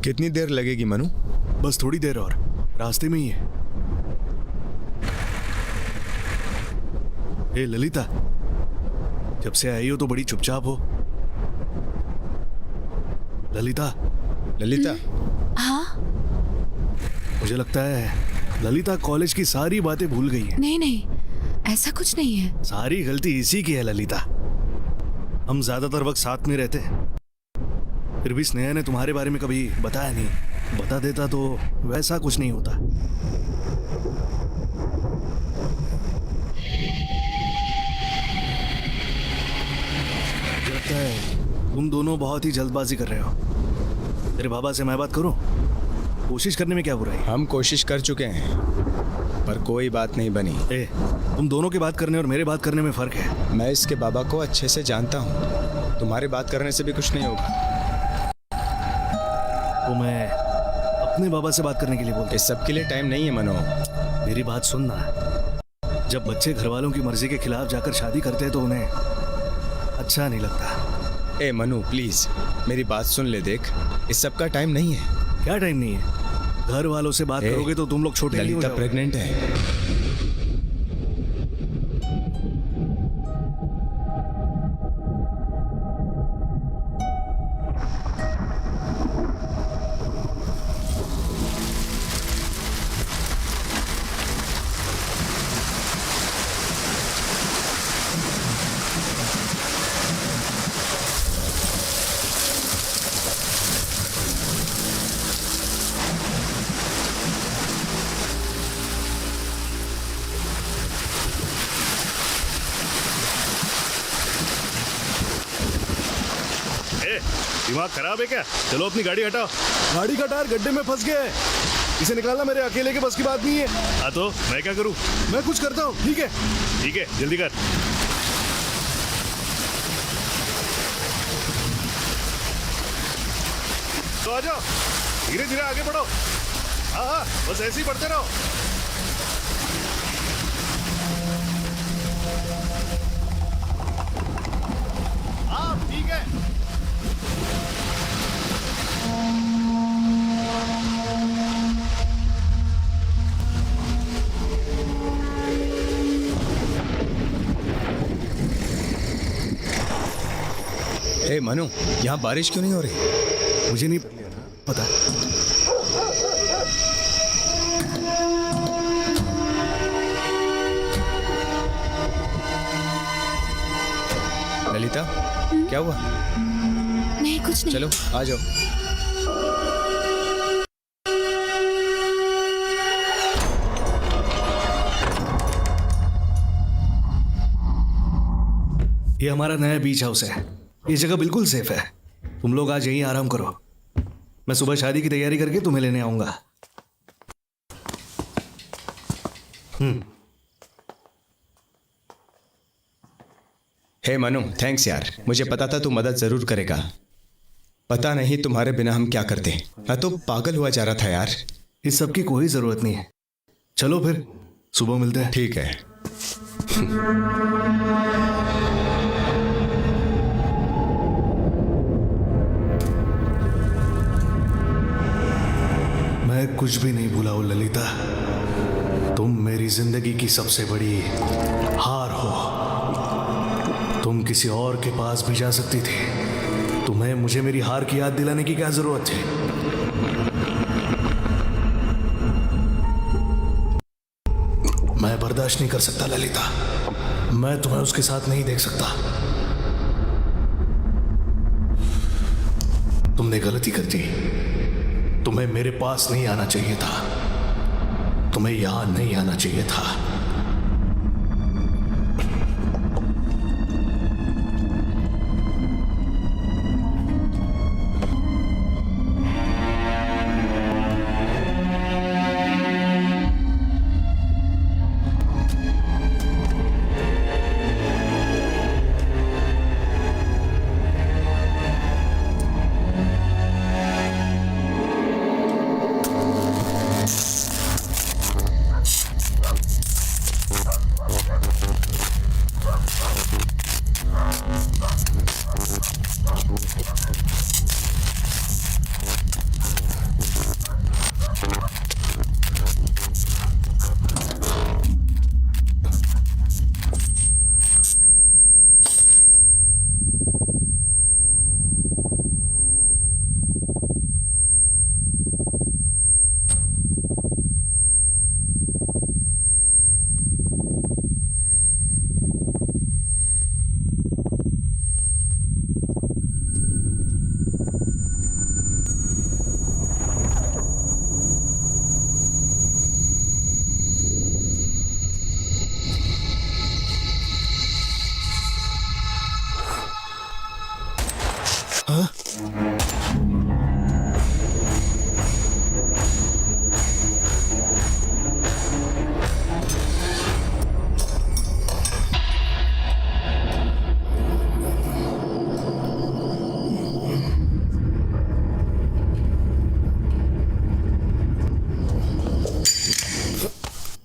कितनी देर लगेगी मनु? बस थोड़ी देर और, रास्ते में ही है। ए ललिता, जब से आई हो तो बड़ी चुपचाप हो। ललिता। ललिता। हाँ? मुझे लगता है ललिता कॉलेज की सारी बातें भूल गई है। नहीं नहीं, ऐसा कुछ नहीं है। सारी गलती इसी की है ललिता। हम ज्यादातर वक्त साथ में रहते हैं, फिर भी स्नेहा ने तुम्हारे बारे में कभी बताया नहीं। बता देता तो वैसा कुछ नहीं होता। मुझे लगता है तुम दोनों बहुत ही जल्दबाजी कर रहे हो। तेरे बाबा से मैं बात करूं? कोशिश करने में क्या बुराई? हम कोशिश कर चुके हैं पर कोई बात नहीं बनी। तुम दोनों के बात करने और मेरे बात करने में फर्क है। मैं इसके बाबा को अच्छे से जानता हूँ, तुम्हारे बात करने से भी कुछ नहीं होगा। तो मैं अपने बाबा से बात करने के लिए बोलता। इस सब के लिए टाइम नहीं है मनो। मेरी बात सुनना, जब बच्चे घर वालों की मर्जी के खिलाफ जाकर शादी करते हैं तो उन्हें अच्छा नहीं लगता। ए मनु प्लीज मेरी बात सुन ले। देख, इस सब का टाइम नहीं है। क्या टाइम नहीं है? घर वालों से बात करोगे तो तुम लोग छोटे नहीं हो ललिता जाओगे। प्रेग्नेंट है। दिमाग खराब है क्या? चलो अपनी गाड़ी हटाओ। गाड़ी का टायर गड्ढे में फंस गया है, इसे निकालना मेरे अकेले के बस की बात नहीं है। हाँ तो मैं क्या करूँ? मैं कुछ करता हूँ। ठीक है ठीक है, जल्दी कर। तो आ जाओ, धीरे धीरे आगे बढ़ो। हाँ हाँ, बस ऐसे ही बढ़ते रहो। हाँ ठीक है। ए मनु, यहाँ बारिश क्यों नहीं हो रही? मुझे नहीं पता। ललिता, क्या हुआ? नहीं कुछ नहीं। चलो आ जाओ। ये हमारा नया बीच हाउस है। ये जगह बिल्कुल सेफ है। तुम लोग आज यहीं आराम करो, मैं सुबह शादी की तैयारी करके तुम्हें लेने आऊंगा। हे मनु, थैंक्स यार। मुझे पता था तू मदद जरूर करेगा। पता नहीं तुम्हारे बिना हम क्या करते। मैं तो पागल हुआ जा रहा था यार। इस सब की कोई जरूरत नहीं है। चलो फिर सुबह मिलते हैं। ठीक है। मैं कुछ भी नहीं भूला हूं ललिता। तुम मेरी जिंदगी की सबसे बड़ी हार हो। तुम किसी और के पास भी जा सकती थी। तुम्हें मुझे मेरी हार की याद दिलाने की क्या जरूरत थी? मैं बर्दाश्त नहीं कर सकता ललिता। मैं तुम्हें उसके साथ नहीं देख सकता। तुमने गलती कर दी। तुम्हें मेरे पास नहीं आना चाहिए था। तुम्हें यहां नहीं आना चाहिए था।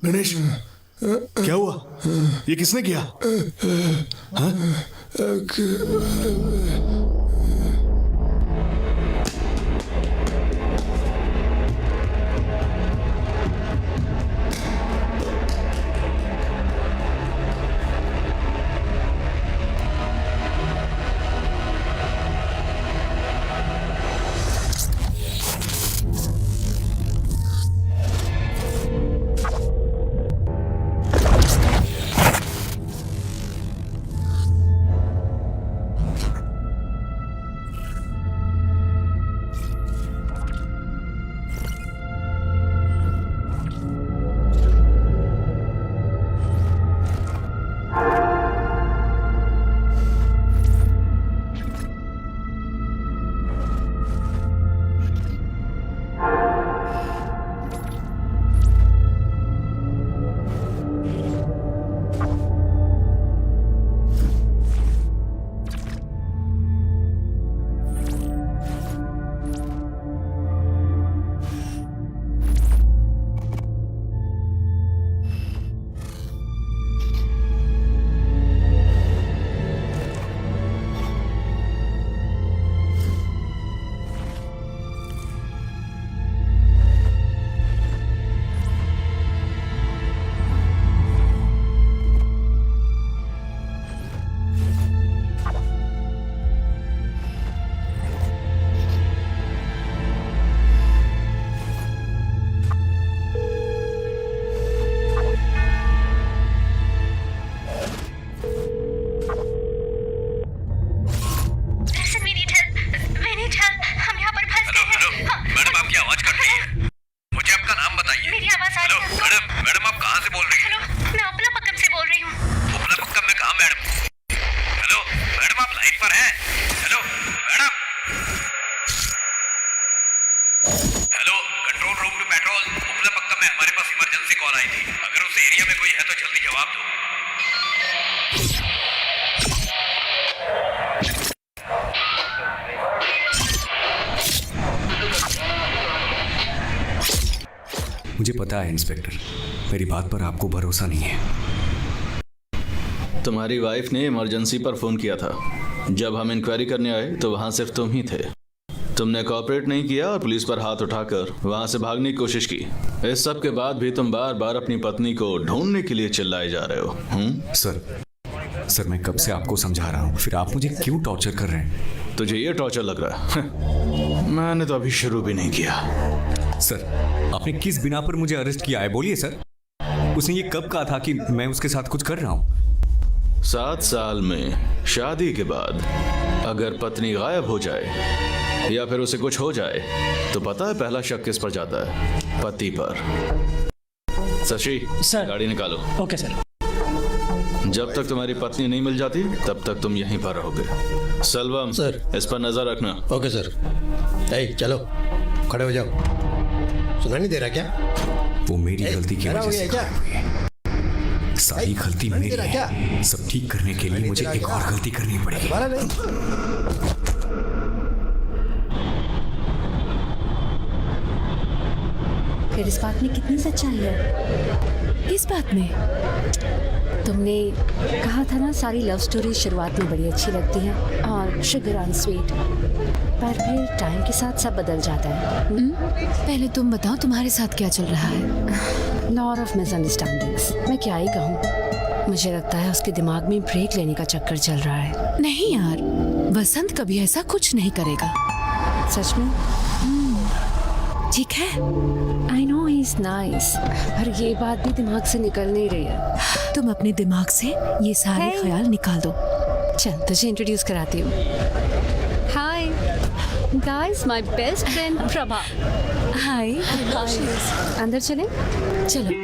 गणेश, क्या हुआ? ये किसने किया? हाँ? मुझे पता है इंस्पेक्टर, मेरी बात पर आपको भरोसा नहीं है। तुम्हारी वाइफ ने इमरजेंसी पर फोन किया था। जब हम इंक्वायरी करने आए तो वहां सिर्फ तुम ही थे। तुमने कोऑपरेट नहीं किया और पुलिस पर हाथ उठाकर वहां से भागने की कोशिश की। इस सब के बाद भी तुम बार बार अपनी पत्नी को ढूंढने के लिए चिल्लाए जा रहे हो। सर मैं कब से आपको समझा रहा हूँ, फिर आप मुझे क्यों टॉर्चर कर रहे हैं? तुझे ये टॉर्चर लग रहा है? मैंने तो अभी शुरू भी नहीं किया। सर, आपने किस बिना पर मुझे अरेस्ट किया है, बोलिए सर। उसने ये कब कहा था कि मैं उसके साथ कुछ कर रहा हूँ? 7 साल में शादी के बाद अगर पत्नी गायब हो जाए या फिर उसे कुछ हो जाए तो पता है पहला शक किस पर जाता है? पति पर। शशि, सर। गाड़ी निकालो। Okay sir. जब तक तुम्हारी पत्नी नहीं मिल जाती तब तक तुम यहीं पर रहोगे। सलवम सर। इस पर नजर रखना। Okay sir. चलो खड़े हो जाओ। सुना नहीं दे रहा क्या? वो मेरी गलती की वजह से क्या? सारी गलती मेरी है। सब ठीक करने के लिए मुझे एक और गलती करनी पड़ेगी। दोबारा नहीं। फिर इस बात में कितनी सच्चाई है? इस बात में तुमने कहा था ना सारी लव स्टोरी शुरुआत में बड़ी अच्छी लगती है और शुगर ऑन स्वीट, पर फिर टाइम के साथ सब बदल जाता है। पहले तुम बताओ तुम्हारे साथ क्या चल रहा है? Lot of misunderstandings. मैं क्या ही कहूँ, मुझे लगता है उसके दिमाग में ब्रेक लेने का चक्कर चल रहा है। नहीं यार, वसंत कभी ऐसा कुछ नहीं करेगा। सच में? ठीक है, I know he is nice, पर ये बात भी दिमाग से निकल नहीं रही है। तुम अपने दिमाग से ये सारे Hey. ख्याल निकाल दो। चल तुझे इंट्रोड्यूस कराती हूँ। Hi guys, my best friend Prabha. Hi. अंदर चलें? चलो।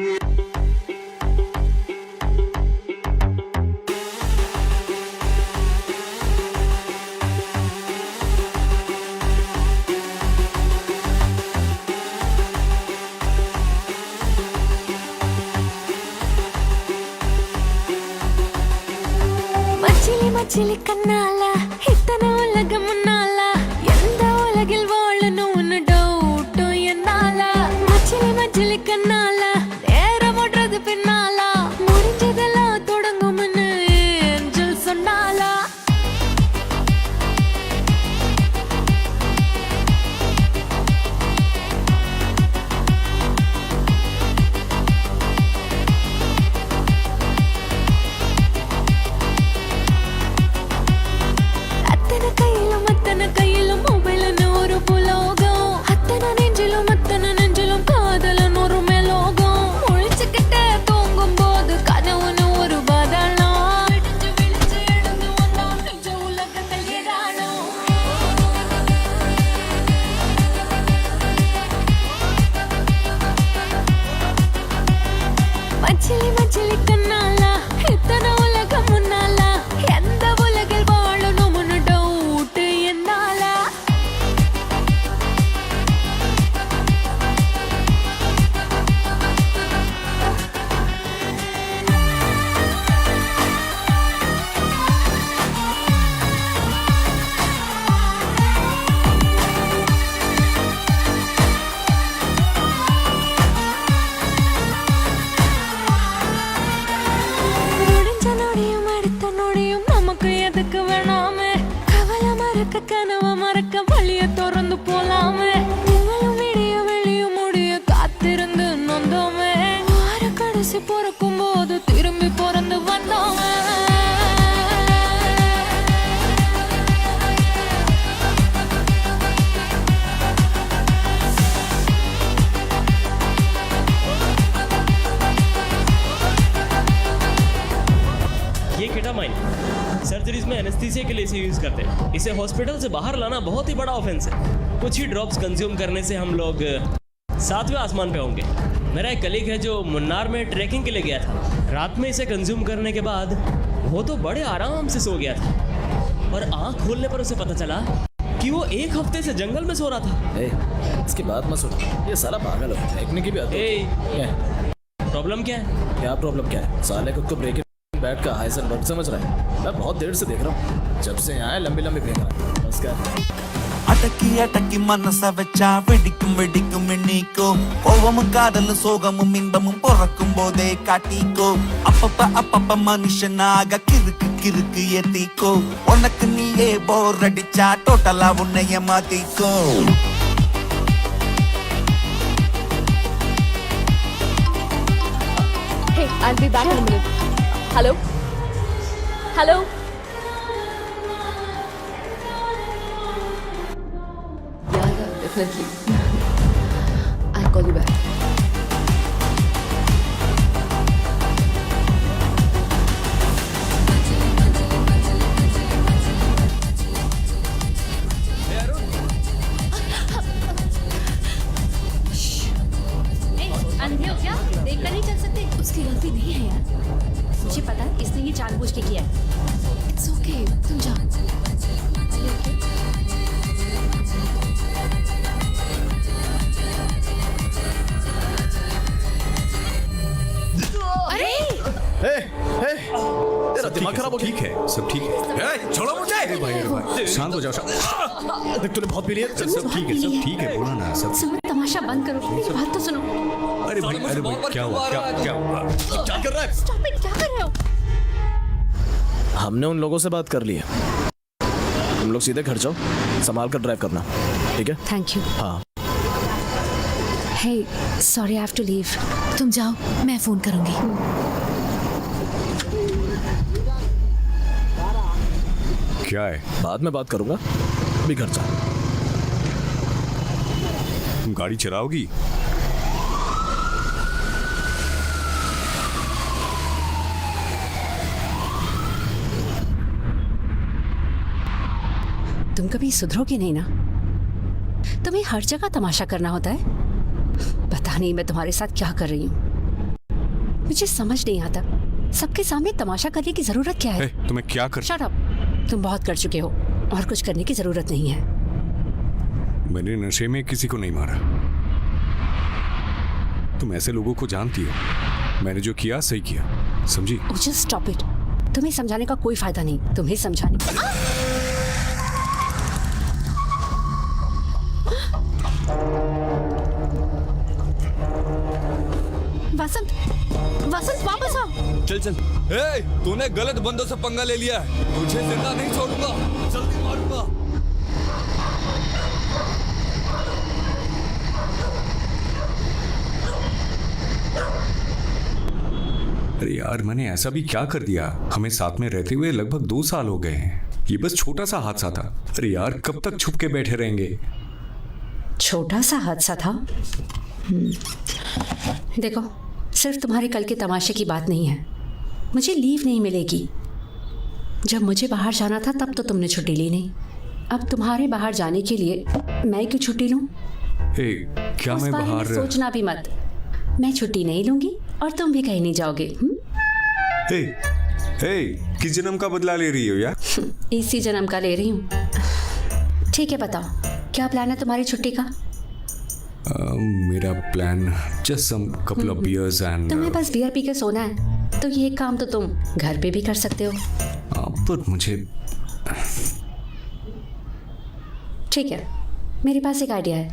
மச்சிலி கண்ணால இத்தனை உலகம் முன்னால எந்த உலகில் வாழணும்னு டவுட்டும் என்னால மச்சிலி கண்ணால நேரம் ஓடுறது ஆசை பிறக்கும் போது திரும்பி பிறந்து வந்தோமே. ये केटामाइन सर्जरीज में एनेस्थीसिया के लिए इसे यूज करते हैं. इसे हॉस्पिटल से बाहर लाना बहुत ही बड़ा ऑफेंस है. कुछ ही ड्रॉप्स कंज्यूम करने से हम लोग 7वें आसमान पे होंगे. मेरा एक कलीग है जो मुन्नार में ट्रैकिंग के लिए गया था. रात में इसे कंज्यूम करने के बाद वो तो बड़े आराम से सो गया था, और आंख खोलने पर उसे पता चला कि वो 1 हफ्ते से जंगल में सो रहा था. इसकी बात मत सुनो, ये साला पागल है. देखने की भी आदत है. प्रॉब्लम क्या है? क्या प्रॉब्लम क्या है? साले खुद को ब्रेक बैट का हाइसेनबर्ग समझ रहा है. मैं बहुत देर से देख रहा हूँ, जब से यहाँ लंबी लंबी फेंक रहा है. बस कर. அடக்கி அடக்கி மனச வச்சா வெடிக்கும் வெடிக்கும் எண்ணிக்கோ கோவமும் காதலும் சோகமும் இன்பமும் பிறக்கும் போதே காட்டிக்கோ அப்பப்ப மனுஷனாக கிறுக்கு கிறுக்கு ஏத்திக்கோ உனக்கு நீயே போர் அடிச்சா டோட்டலா உன்னைய மாத்திக்கோ. Hey, I'll be back in a minute. Hello? Hello? Yeah, definitely. I'll call you back. अंधे हो क्या? देख कर नहीं चल सकते? उसकी गलती नहीं है यार. मुझे पता है, इसने ये जानबूझ के किया है. इट्स ओके, तुम जाओ. तेरा दिमाग खराब हो गया. ठीक है, सब ठीक है. छोड़ो मुझे. अरे भाई शांत हो जाओ. देख तूने बहुत पी लिया. सब ठीक है, सब ठीक है. बोलो ना सब. सुनो, तमाशा बंद करो, मेरी बात तो सुनो. अरे भाई क्या हुआ? क्या हुआ? क्या कर रहा है? Stop it, क्या कर रहे हो? हमने उन लोगों से बात कर ली है. तुम लोग सीधे घर जाओ, संभाल कर ड्राइव करना, ठीक है? Thank you. हाँ. Hey, sorry, I have to leave. तुम जाओ, मैं फोन करूंगी. क्या है? बाद में बात करूंगा, अभी घर जा. तुम गाड़ी चलाओगी? तुम कभी सुधरोगे नहीं ना? तुम्हें हर जगह तमाशा करना होता है. पता नहीं मैं तुम्हारे साथ क्या कर रही हूँ. मुझे समझ नहीं आता, सबके सामने तमाशा करने की जरूरत क्या है? तुम्हें क्या कर? Shut up. तुम बहुत कर चुके हो और कुछ करने की जरूरत नहीं है. मैंने नशे में किसी को नहीं मारा. तुम ऐसे लोगों को जानती हो. मैंने जो किया सही किया, समझी? Just stop it. तुम्हें समझाने का कोई फायदा नहीं. तुम्हें समझाने वसंत, वसंत वापस आओ. चल चल. तूने गलत बंदों से पंगा ले लिया है. तुझे जिंदा नहीं छोड़ूंगा. जल्दी मारूंगा. अरे यार, मैंने ऐसा भी क्या कर दिया? हमें साथ में रहते हुए लगभग 2 साल हो गए हैं. ये बस छोटा सा हादसा था. अरे यार, कब तक छुप के बैठे रहेंगे? छोटा सा हादसा था. देखो, सिर्फ तुम्हारे कल के तमाशे की बात नहीं है. मुझे लीव नहीं मिलेगी. जब मुझे बाहर जाना था तब तो तुमने छुट्टी ली नहीं. अब तुम्हारे बाहर जाने के लिए मैं क्यों छुट्टी लूं? क्या उस मैं बारे में बाहर? सोचना भी मत. मैं छुट्टी नहीं लूंगी और तुम भी कहीं नहीं जाओगे. किस जन्म का बदला ले रही हो यार? इसी जन्म का ले रही हूँ. ठीक है, बताओ क्या प्लान है तुम्हारी छुट्टी का? मेरा plan just some couple of beers and. तुम्हें बस बियर पी के सोना है तो ये काम तो तुम घर पे भी कर सकते हो. पर मुझे. ठीक है, मेरे पास एक आइडिया है.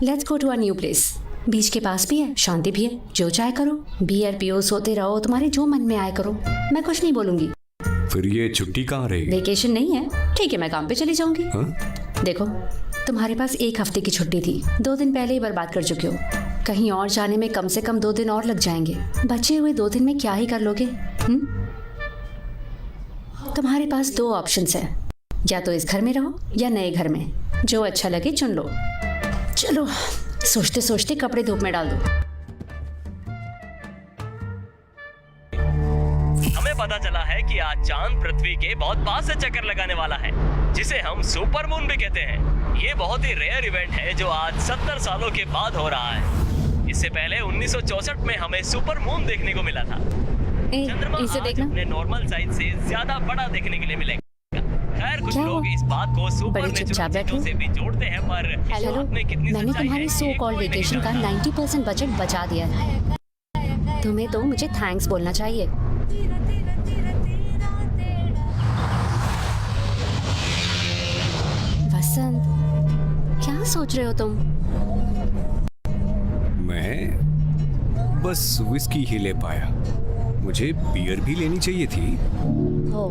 Let's go to a new place. Beach के पास भी है, शांति भी है. जो चाहे करो, बियर पियो, सोते रहो, तुम्हारे जो मन में आए करो. मैं कुछ नहीं बोलूंगी. फिर ये छुट्टी कहाँ रहेगी? वेकेशन नहीं है. ठीक है, मैं काम पे चली जाऊंगी. देखो, तुम्हारे पास 1 हफ्ते की छुट्टी थी. 2 दिन पहले ही बर्बाद कर चुके हो. कहीं और जाने में कम से कम 2 दिन और लग जाएंगे। बचे हुए 2 दिन में क्या ही कर लोगे? तुम्हारे पास 2 ऑप्शंस हैं, या तो इस घर में रहो या नए घर में, जो अच्छा लगे चुन लो। चलो, सोचते सोचते कपड़े धूप में डाल दो। हमें पता चला है कि आज चांद पृथ्वी के बहुत पास से चक्कर लगाने वाला है, जिसे हम सुपर मून भी कहते हैं। ये बहुत ही रेयर इवेंट है जो आज 70 सालों के बाद हो रहा है। इससे पहले 1964 में हमें सुपर मून देखने को मिला था। चंद्रमा इसे आज देखना। अपने नॉर्मल साइज से ज्यादा बड़ा देखने के लिए मिलेगा। खैर, कुछ क्या लोग हुआ? इस बात को बड़े चुपचाप सुपर बैठो। से भी जोड़ते हैं, पर हेलो, बात में कितनी मैंने सच्चाई तुम्हारे है, सो ये कॉल्ड कोई नहीं वेकेशन का जानता। 90% बजट बचा दिया है। तुम्हें तो मुझे थैंक्स बोलना चाहिए। वसंत, क्या सोच रहे हो तुम? मैं बस विस्की ही ले पाया। मुझे बियर भी लेनी चाहिए थी। हो,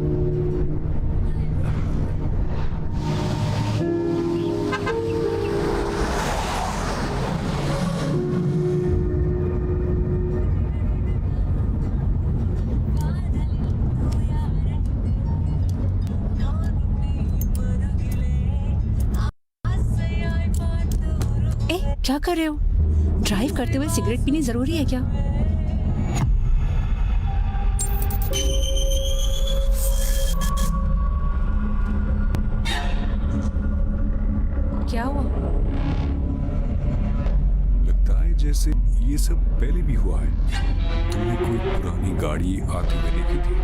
क्या कर रहे हो? ड्राइव करते हुए सिगरेट पीनी जरूरी है क्या? क्या हुआ? लगता है जैसे ये सब पहले भी हुआ है। तुमने कोई पुरानी गाड़ी आते हुए देखी थी?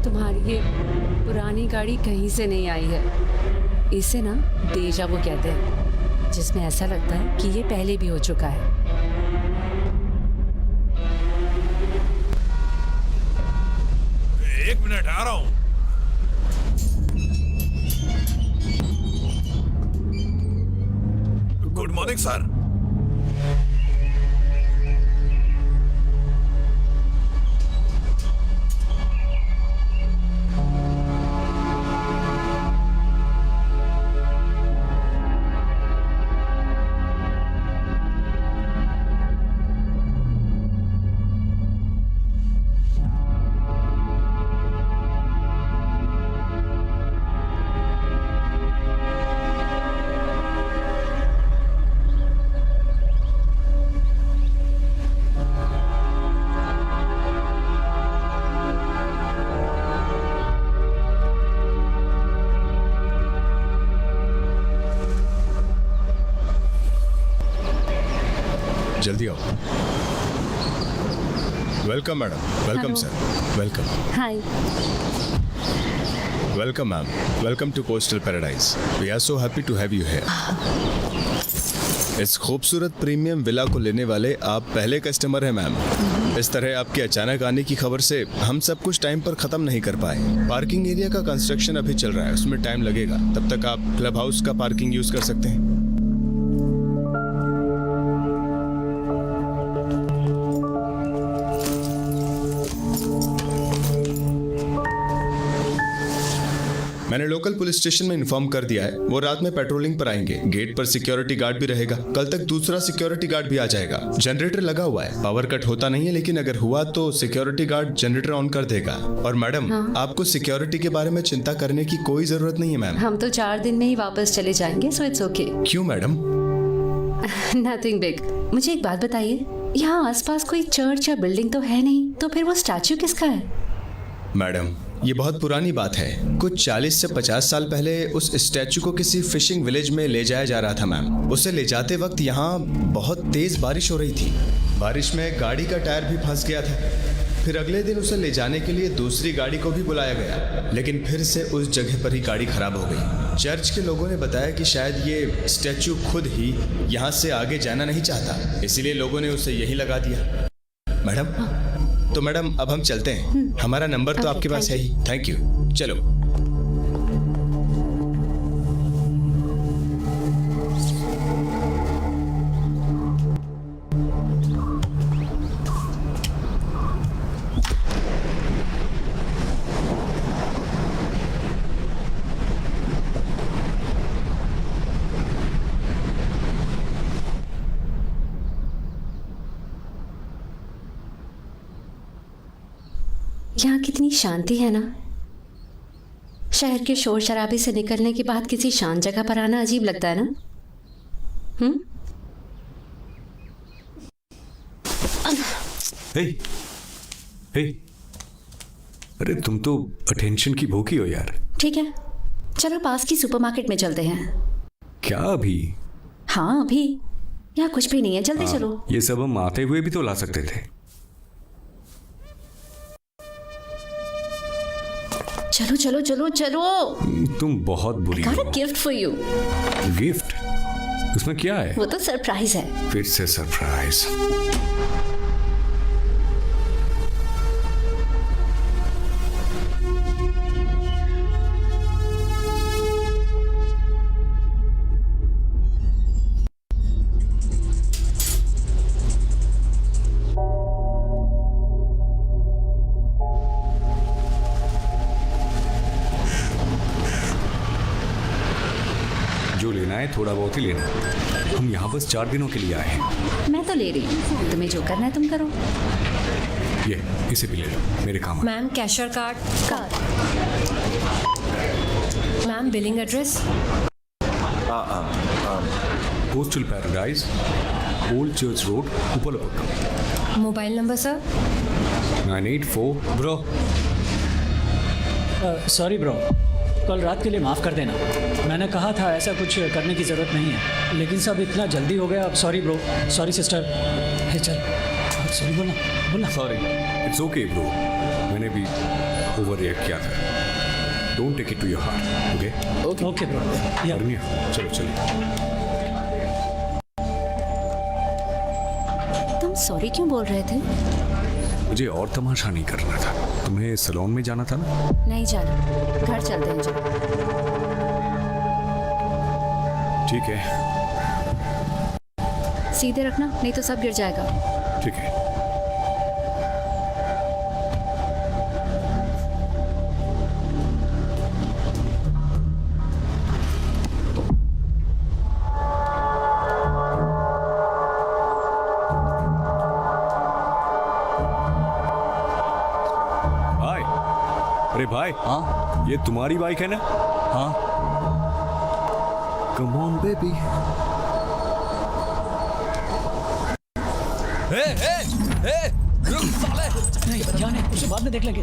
तुम्हारी ये पुरानी गाड़ी कहीं से नहीं आई है। इसे ना डेजा वू कहते हैं, जिसमें ऐसा लगता है कि ये पहले भी हो चुका है। एक मिनट आ रहा हूं। Good morning sir. जल्दी आओ। Welcome madam. Welcome hello. Sir. Welcome. Hi. Welcome ma'am. Welcome to Coastal Paradise. We are so happy to have you here. इस खूबसूरत प्रीमियम विला को लेने वाले आप पहले कस्टमर हैं मैम। इस तरह आपके अचानक आने की खबर से हम सब कुछ टाइम पर खत्म नहीं कर पाए। पार्किंग एरिया का कंस्ट्रक्शन अभी चल रहा है, उसमें टाइम लगेगा। तब तक आप क्लब हाउस का पार्किंग यूज कर सकते हैं। मैंने लोकल पुलिस स्टेशन में इन्फॉर्म कर दिया है, वो रात में पेट्रोलिंग पर आएंगे। गेट पर सिक्योरिटी गार्ड भी रहेगा। कल तक दूसरा सिक्योरिटी गार्ड भी आ जाएगा। जनरेटर लगा हुआ है, पावर कट होता नहीं है, लेकिन अगर हुआ तो सिक्योरिटी गार्ड जनरेटर ऑन कर देगा। और मैडम, आपको सिक्योरिटी के बारे में चिंता करने की कोई जरूरत नहीं है मैम। हम तो 4 दिन में ही वापस चले जाएंगे, सो इट्स ओके। क्यों मैडम? Nothing big. मुझे एक बात बताइए, यहाँ आसपास कोई चर्च या बिल्डिंग तो है नहीं, तो फिर वो स्टैच्यू किसका है? मैडम, ये बहुत पुरानी बात है। कुछ 40 से 50 साल पहले उस स्टैचू को किसी फिशिंग विलेज में ले जाया जा रहा था मैम। उसे ले जाते वक्त यहाँ बहुत तेज बारिश हो रही थी। बारिश में गाड़ी का टायर भी फंस गया था। फिर अगले दिन उसे ले जाने के लिए दूसरी गाड़ी को भी बुलाया गया, लेकिन फिर से उस जगह पर ही गाड़ी खराब हो गई। चर्च के लोगों ने बताया कि शायद ये स्टैचू खुद ही यहाँ से आगे जाना नहीं चाहता, इसीलिए लोगों ने उसे यहीं लगा दिया। मैडम, तो मैडम अब हम चलते हैं। हमारा नंबर तो Okay, आपके पास है thank ही। Thank you. चलो। यहाँ कितनी शांति है ना। शहर के शोर शराबे से निकलने के बाद किसी शांत जगह पर आना अजीब लगता है ना। हे, हे, अरे तुम तो अटेंशन की भूखी हो यार। ठीक है, चलो पास की सुपरमार्केट में चलते हैं। क्या अभी? हाँ अभी, यहाँ कुछ भी नहीं है, जल्दी चलो। ये सब हम आते हुए भी तो ला सकते थे। चलो चलो चलो चलो। तुम बहुत बुरी Got हो। a gift for you। Gift? उसमें क्या है? वो तो सरप्राइज है। फिर से सरप्राइज। जो लेना है थोड़ा बहुत ही लेना। हम यहाँ बस 4 दिनों के लिए आए हैं। मैं तो ले रही हूँ, तुम्हें जो करना है तुम करो। ये इसे भी ले लो, मेरे काम है। Ma'am cashier card. Ma'am billing address. Coastal paradise, old church road, Uppalapakkam. Mobile number sir. 984। Bro sorry bro, कल रात के लिए माफ़ कर देना। मैंने कहा था ऐसा कुछ करने की ज़रूरत नहीं है, लेकिन सब इतना जल्दी हो गया। अब सॉरी ब्रो, सॉरी सिस्टर। हे चल, सॉरी बोलना बोलना। सॉरी, इट्स ओके ब्रो, मैंने भी ओवर रिएक्ट किया था। Don't take it to your heart, okay? Okay bro. Arniya, चलो चलो। तुम सॉरी क्यों बोल रहे थे? मुझे और तमाशा नहीं करना था। तुम्हें सैलून में जाना था ना? नहीं जाना, घर चलते हैं। चलो। ठीक है, सीधे रखना, नहीं तो सब गिर जाएगा। ठीक है। भाई, अरे भाई, हाँ ये तुम्हारी बाइक है ना? हाँ। Come on baby. नहीं क्या नहीं, उसे बाद में देख लेंगे।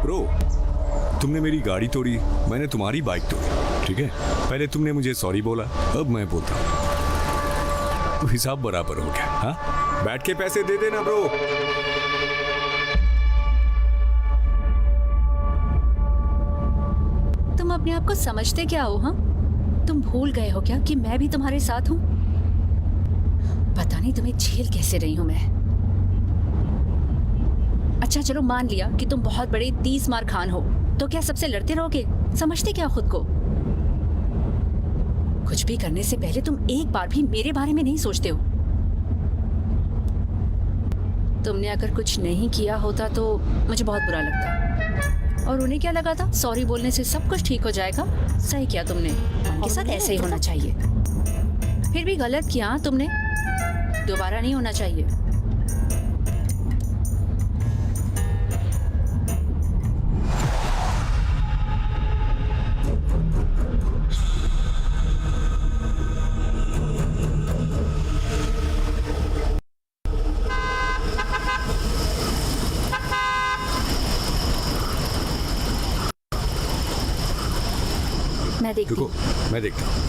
ब्रो, तुमने मेरी गाड़ी तोड़ी, मैंने तुम्हारी बाइक तोड़ी, ठीक है? पहले तुमने मुझे सॉरी बोला, अब मैं बोलता हूँ, तो हिसाब बराबर हो गया। हाँ, बैठ के पैसे दे देना ब्रो। तुम अपने आप को समझते क्या हो? हाँ, तुम भूल गए हो क्या कि मैं भी तुम्हारे साथ हूँ? पता नहीं तुम्हें झेल कैसे रही हूँ मैं। अच्छा चलो, मान लिया कि तुम बहुत बड़े 30 मार खान हो, तो क्या सबसे लड़ते रहोगे? समझते क्या खुद को? कुछ भी करने से पहले तुम एक बार भी मेरे बारे में नहीं सोचते हो। तुमने अगर कुछ नहीं किया होता तो मुझे बहुत बुरा लगता, और उन्हें क्या लगा था सॉरी बोलने से सब कुछ ठीक हो जाएगा। सही किया तुमने, उनके साथ ऐसे ही होना चाहिए। फिर भी गलत किया तुमने, दोबारा नहीं होना चाहिए। मैं देखती रुको, हूँ। मैं देखता हूँ।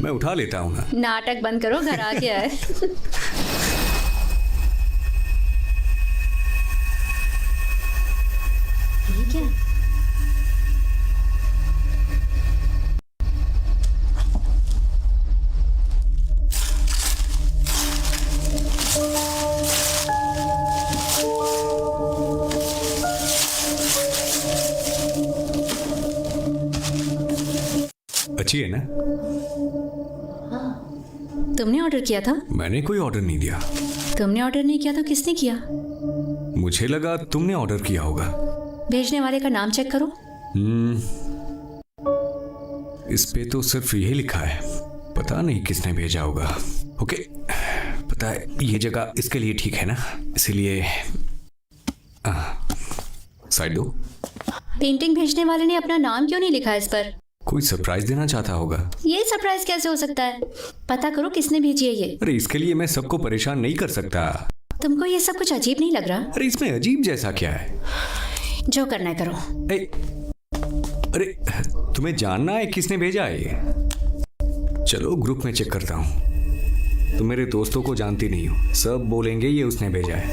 मैं उठा लेता हूँ ना। नाटक बंद करो, घर आ गया है। ये क्या? अच्छी है ना? तुमने ऑर्डर किया था? मैंने कोई ऑर्डर नहीं दिया। तुमने ऑर्डर नहीं किया तो किसने किया? मुझे लगा तुमने ऑर्डर किया होगा। भेजने वाले का नाम चेक करो। इस पे तो सिर्फ यही लिखा है, पता नहीं किसने भेजा होगा। ओके, पता है ये जगह इसके लिए ठीक है ना, इसीलिए साइड दो। पेंटिंग भेजने वाले ने अपना नाम क्यों नहीं लिखा इस पर? कोई सरप्राइज देना चाहता होगा। ये सरप्राइज कैसे हो सकता है? पता करो किसने भेजी है ये। अरे इसके लिए मैं सबको परेशान नहीं कर सकता। तुमको ये सब कुछ अजीब नहीं लग रहा? अरे इसमें अजीब जैसा क्या है? जो करना है करो। अरे तुम्हें जानना है किसने भेजा है ये? चलो ग्रुप में चेक करता हूँ। तुम मेरे दोस्तों को जानती नहीं हो, सब बोलेंगे ये उसने भेजा है।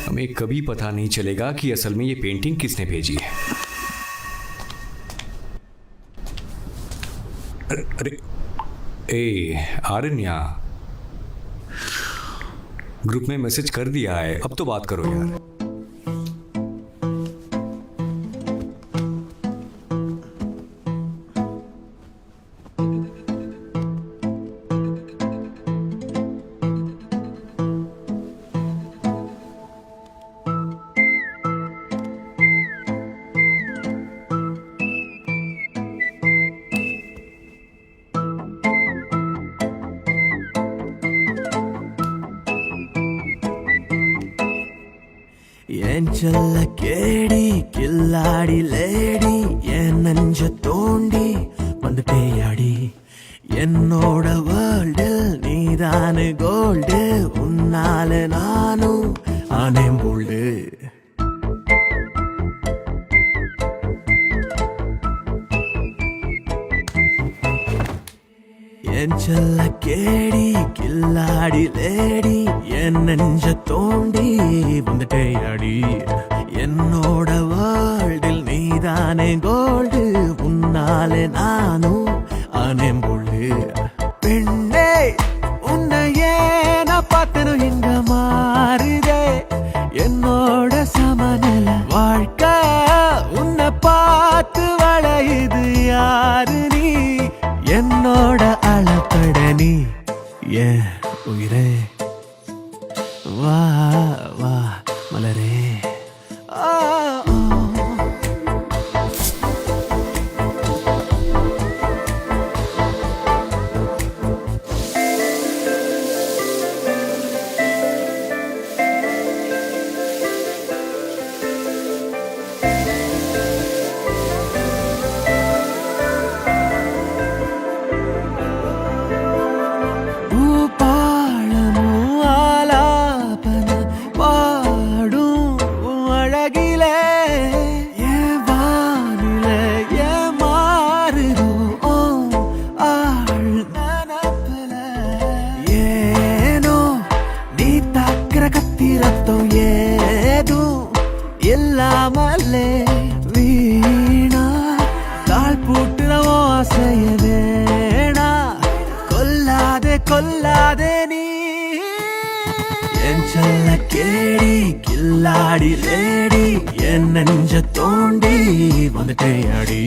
हमें कभी पता नहीं चलेगा कि असल में ये पेंटिंग किसने भेजी है। अरे ए आरण्या, ग्रुप में मैसेज कर दिया है, अब तो बात करो यार। ஏஞ்சல்ல கேடி கில்லாடி லேடி என் நெஞ்ச தோண்டி வந்து பேயாடி என்னோட வேர்ல்டில் நீதானு கோல்டு உன்னால நானும் ஆனேம் போல்டு ஏஞ்சல்ல கேடி கில்லாடி லேடி என் நெஞ்ச தோண்டி வந்துட்டே அடி என்னோட வேர்ல்டில் நீதானே கோல்டு உன்னாலே நானும் ஆனேம் போல்டு பெண்ணே உன்னையே நான் பார்த்தனும் இங்க மாறுதே என்னோட சமநில வாழ்க்கை உன்னை பார்த்து வளையுது யாரு நீ என்னோட அளப்பட நீ ஏன் உயிரே வா வா மலரே இல்லாமலே வீணா தாழ் பூட்டுறவோ ஆசைய வேணா கொல்லாதே கொல்லாதே நீ என் செல்ல கேடி கில்லாடி லேடி என் நெஞ்ச தோண்டி வந்துட்டே அடி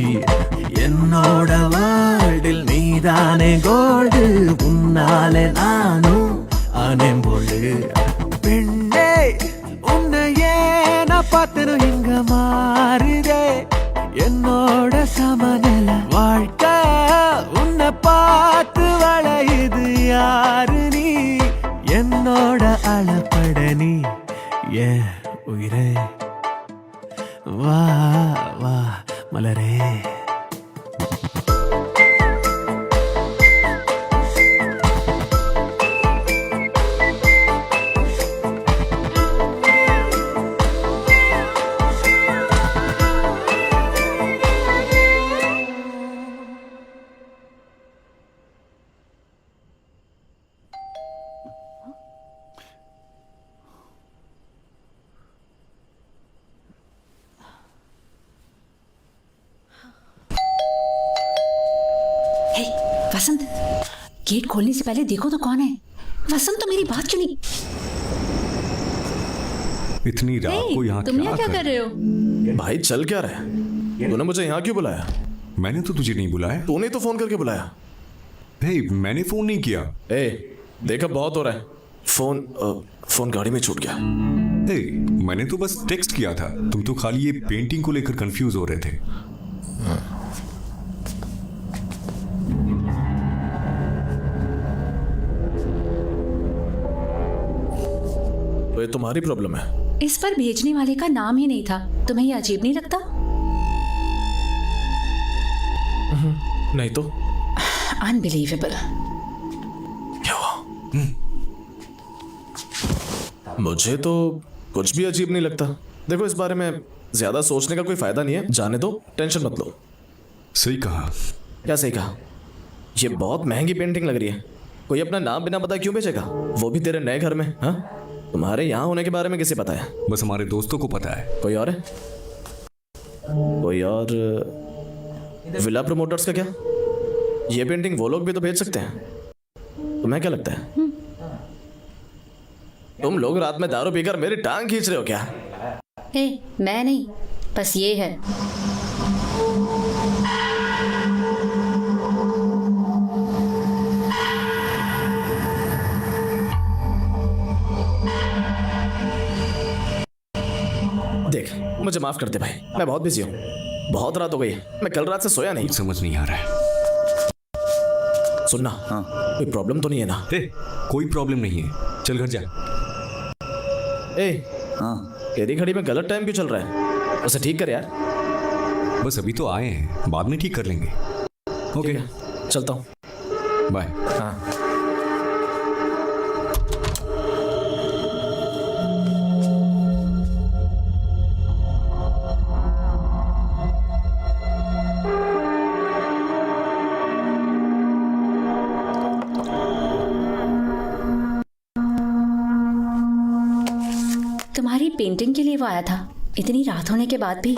என்னோட வேர்ல்டில் நீதானே கோல்டு உன்னாலே நானும் ஆனேம் போல்டு பெண்ணே உன்னையே நான் பார்த்தனும் இங்க மாறுதே என்னோட சமநில வாழ்க்கை உன்னை பார்த்து வளையுது யாரு நீ என்னோட அளப்பட நீ ஏன் உயிரே வா வா மலரே वसंत, गेट खोलने से पहले देखो तो कौन है। वसंत, तो मेरी बात क्यों नहीं? इतनी रात को यहाँ तुम यहाँ क्या कर रहे हो? भाई चल क्या रहा है? तूने मुझे यहाँ क्यों बुलाया? मैंने तो तुझे नहीं बुलाया। तूने तो फोन करके बुलाया। मैंने फोन नहीं किया। देखा बहुत हो रहा है। फोन गाड़ी में छूट गया। मैंने तो बस टेक्स्ट किया था। तुम तो खाली ये पेंटिंग को लेकर कंफ्यूज हो रहे थे। तो ये तुम्हारी प्रॉब्लम है। इस पर भेजने वाले का नाम ही नहीं था। तुम्हें ये अजीब नहीं लगता? नहीं तो अनबिलीवेबल। क्या हुआ? मुझे तो कुछ भी अजीब नहीं लगता। देखो, इस बारे में ज्यादा सोचने का कोई फायदा नहीं है। जाने दो, टेंशन मत लो। सही कहा। क्या सही कहा? ये बहुत महंगी पेंटिंग लग रही है। कोई अपना नाम बिना पता क्यों बेचेगा, वो भी तेरे नए घर में? हाँ, तुम्हारे यहाँ होने के बारे में किसे पता है? बस हमारे दोस्तों को पता है। कोई और है? कोई और? विला प्रमोटर्स का क्या? ये पेंटिंग वो लोग भी तो भेज सकते हैं। तुम्हें क्या लगता है? तुम लोग रात में दारू पीकर मेरी टांग खींच रहे हो क्या? मैं नहीं, बस ये है। देख, मुझे माफ कर दे भाई, मैं बहुत बिजी हूँ। बहुत रात हो गई है, मैं कल रात से सोया नहीं। समझ नहीं आ रहा है। सुनना, कोई प्रॉब्लम तो नहीं है ना? कोई प्रॉब्लम नहीं है, चल घर जा। तेरी घड़ी में गलत टाइम क्यों चल रहा है? उसे ठीक कर यार। बस अभी तो आए हैं, बाद में ठीक कर लेंगे। ओके, चलता हूँ, बाय। हाँ। तुम्हारी पेंटिंग के लिए वो आया था, इतनी रात होने के बाद भी।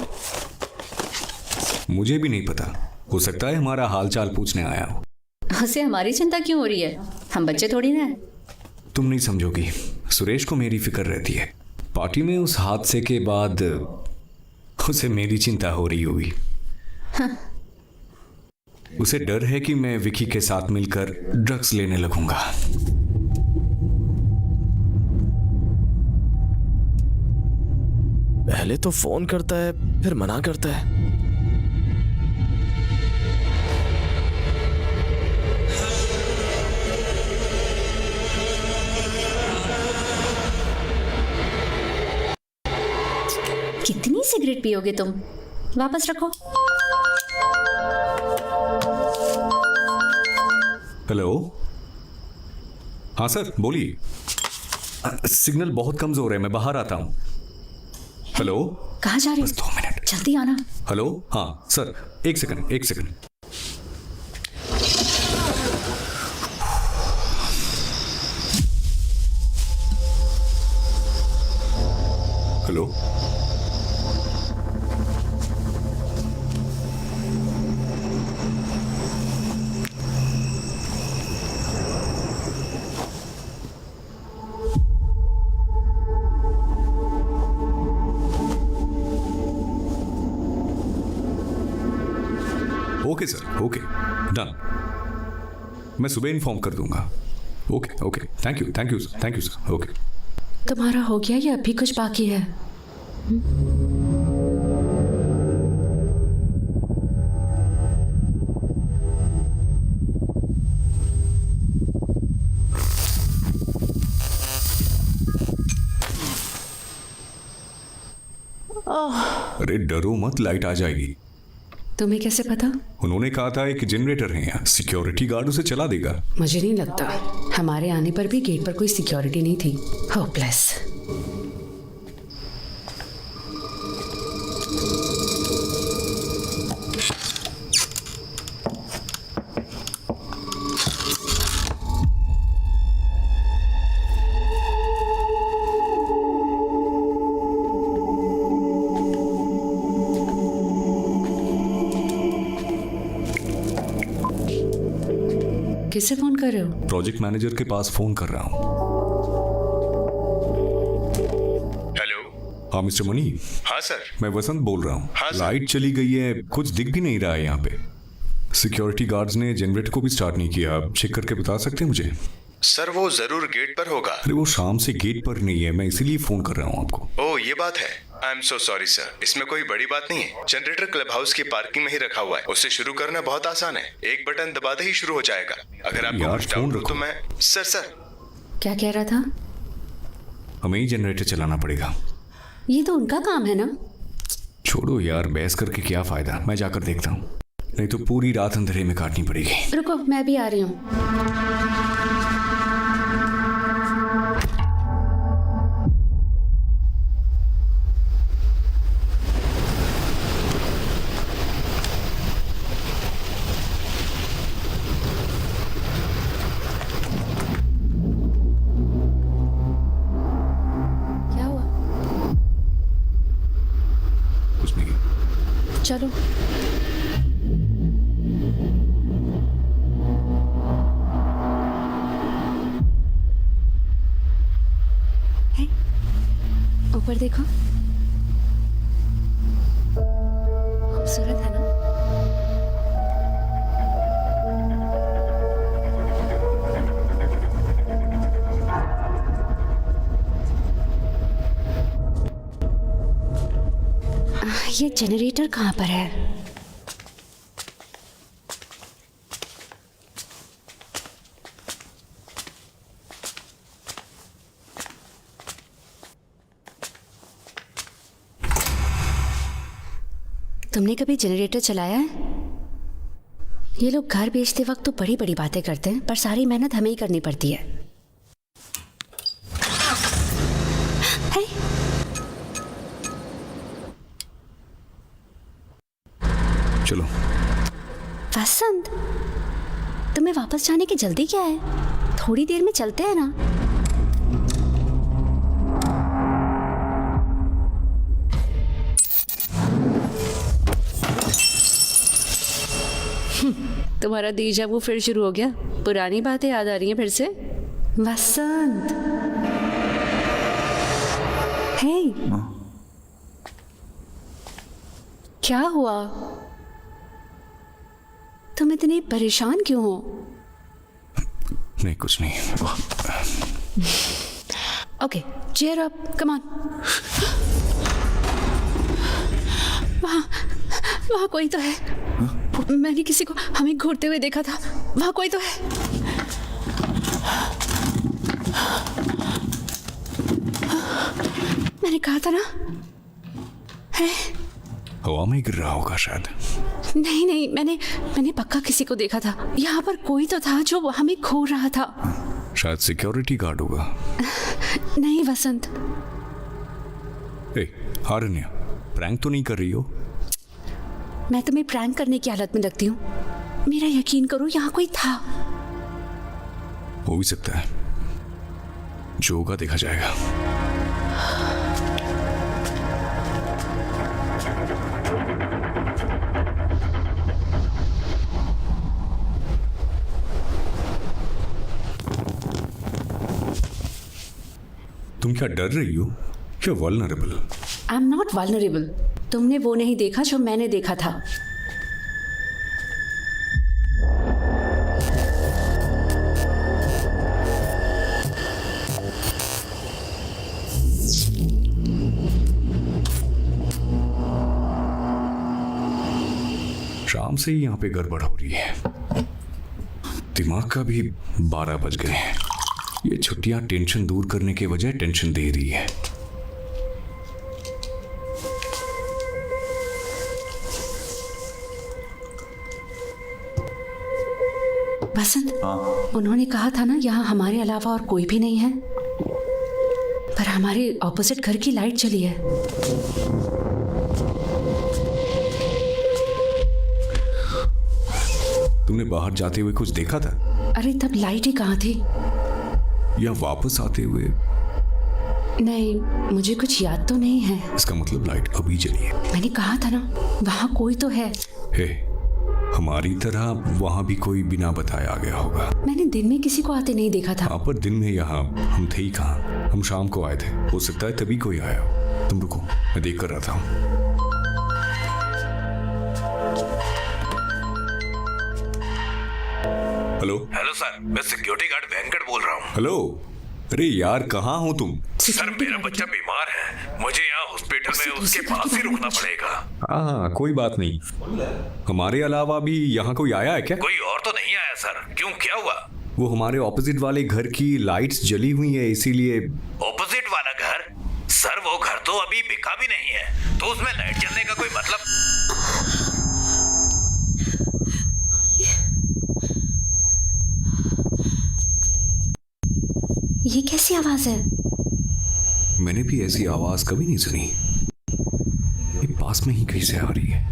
मुझे भी नहीं पता, हो सकता है हमारा हालचाल पूछने आया हो। उसे हमारी चिंता क्यों हो रही है? हम बच्चे थोड़ी ना हैं। तुम नहीं समझोगी, सुरेश को मेरी फिक्र रहती है। पार्टी में उस हादसे के बाद उसे मेरी चिंता हो रही होगी। हाँ। उसे डर है कि मैं विकी के साथ मिलकर ड्रग्स लेने लगूंगा। पहले तो फोन करता है, फिर मना करता है। कितनी सिगरेट पियोगे तुम? वापस रखो। हेलो, हाँ सर बोलिए। सिग्नल बहुत कमजोर है, मैं बाहर आता हूँ। हेलो, कहाँ जा रहे हो? बस 2 मिनट, जल्दी आना। हेलो, हाँ सर, एक second. Hello, okay sir, okay done. मैं सुबह इन्फॉर्म कर दूंगा। Okay, thank you sir. Okay. तुम्हारा हो गया या अभी कुछ बाकी है? अरे डरो मत, लाइट आ जाएगी। तुम्हें कैसे पता? उन्होंने कहा था एक जनरेटर है यहाँ, सिक्योरिटी गार्ड उसे चला देगा। मुझे नहीं लगता, हमारे आने पर भी गेट पर कोई सिक्योरिटी नहीं थी। होपलेस। किससे फोन कर रहे हो? प्रोजेक्ट मैनेजर के पास फोन कर रहा हूँ। हेलो। हाँ मिस्टर मनी। हाँ सर। मैं वसंत बोल रहा हूँ। हाँ, सर। लाइट चली गई है, कुछ दिख भी नहीं रहा है यहाँ पे। सिक्योरिटी गार्ड्स ने जनरेटर को भी स्टार्ट नहीं किया। आप चेक करके बता सकते हैं मुझे? सर वो जरूर गेट पर होगा। अरे वो शाम से गेट पर नहीं है, मैं इसीलिए फोन कर रहा हूँ आपको। ओह ये बात है। I am so sorry sir, इसमें कोई बड़ी बात नहीं है। जनरेटर क्लब हाउस की पार्किंग में ही रखा हुआ है, उसे शुरू करना बहुत आसान है। एक बटन दबाते ही शुरू हो जाएगा। अगर आपको यार, कुछ फोन डाउट हो रखो। तो मैं सर क्या कह रहा था? हमें ही जनरेटर चलाना पड़ेगा। ये तो उनका काम है ना। छोड़ो यार, बहस करके क्या फायदा। मैं जाकर देखता हूँ, नहीं तो पूरी रात अंधेरे में काटनी पड़ेगी। रुको, मैं भी आ रही हूँ। क्या हुआ? कुछ नहीं। चलो। है? ऊपर देखो, खूबसूरत है ना? ये जनरेटर कहाँ पर है? तुमने कभी जनरेटर चलाया है? ये लोग घर बेचते वक्त तो बड़ी बड़ी बातें करते हैं, पर सारी मेहनत हमें ही करनी पड़ती है। है? चलो। वसंत, तुम्हें वापस जाने की जल्दी क्या है? थोड़ी देर में चलते हैं ना। तुम्हारा दीजा वो फिर शुरू हो गया। पुरानी बातें याद आ रही हैं फिर से। वसंत, हे, क्या हुआ? तुम इतने परेशान क्यों हो? नहीं, कुछ नहीं। Okay, cheer up, come on. वहाँ कोई तो है। मैंने किसी को हमें घूरते हुए देखा था। वहाँ कोई तो है। मैंने कहा था ना। है? हवा में गिर रहा होगा शायद। नहीं नहीं, मैंने पक्का किसी को देखा था। यहाँ पर कोई तो था जो हमें घूर रहा था। शायद सिक्योरिटी गार्ड होगा। नहीं वसंत। ए, हारन्या, प्रैंक तो नहीं कर रही हो? मैं तुम्हें प्रैंक करने की हालत में लगती हूँ। मेरा यकीन करो, यहाँ कोई था। हो भी सकता है, जो होगा देखा जाएगा। तुम क्या डर रही हो? क्या vulnerable? I am not vulnerable. तुमने वो नहीं देखा जो मैंने देखा था। शाम से ही यहाँ पे गड़बड़ हो रही है। दिमाग का भी 12 बज गए हैं। ये छुट्टियां टेंशन दूर करने के बजाय टेंशन दे रही है। बसंत, उन्होंने कहा था ना यहाँ हमारे अलावा और कोई भी नहीं है, पर हमारे ऑपोजिट घर की लाइट चली है। तुमने बाहर जाते हुए कुछ देखा था? अरे तब लाइट ही कहाँ थी? या वापस आते हुए? नहीं, मुझे कुछ याद तो नहीं है। इसका मतलब लाइट अभी जली है। मैंने कहा था ना, वहाँ कोई तो है। हे, हमारी तरह वहाँ भी कोई बिना बताए आ गया होगा। मैंने दिन में किसी को आते नहीं देखा था। हाँ, पर दिन में यहाँ हम थे ही कहाँ, हम शाम को आए थे। हो सकता है तभी कोई आया। तुम रुको, मैं देख कर आता हूँ। हेलो हेलो सर, मैं सिक्योरिटी गार्ड वेंकट बोल रहा हूँ। हेलो, अरे यार कहाँ हो तुम? सर मेरा बच्चा बीमार है, मुझे यहाँ हॉस्पिटल में उसके पास ही रुकना पड़ेगा। हाँ, कोई बात नहीं। हमारे अलावा भी यहाँ कोई आया है क्या? कोई और तो नहीं आया सर। क्यों, क्या हुआ? वो हमारे ऑपोजिट वाले घर की लाइट्स जली हुई है, इसीलिए। ऑपोजिट वाला घर? सर वो घर तो अभी बिका भी नहीं है, तो उसमें लाइट जलने का कोई मतलब? ये कैसी आवाज है? मैंने भी ऐसी आवाज कभी नहीं सुनी। ये पास में ही कहीं से आ रही है।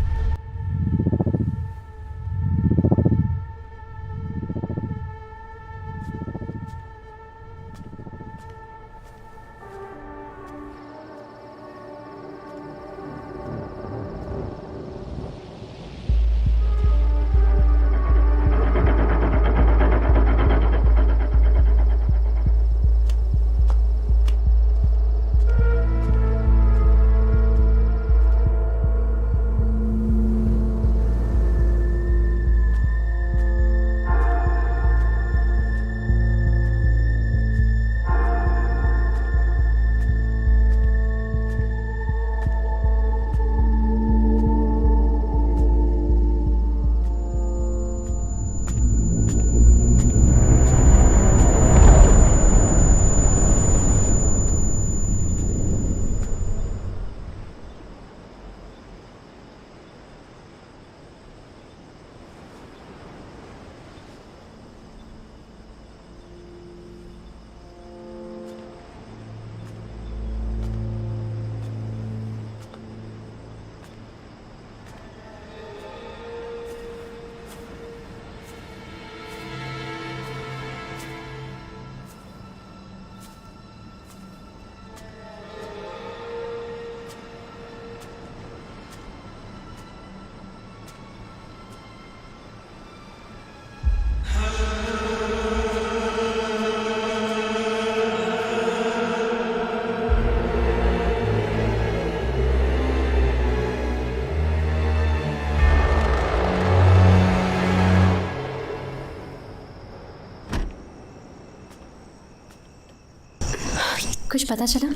कुछ पता चला?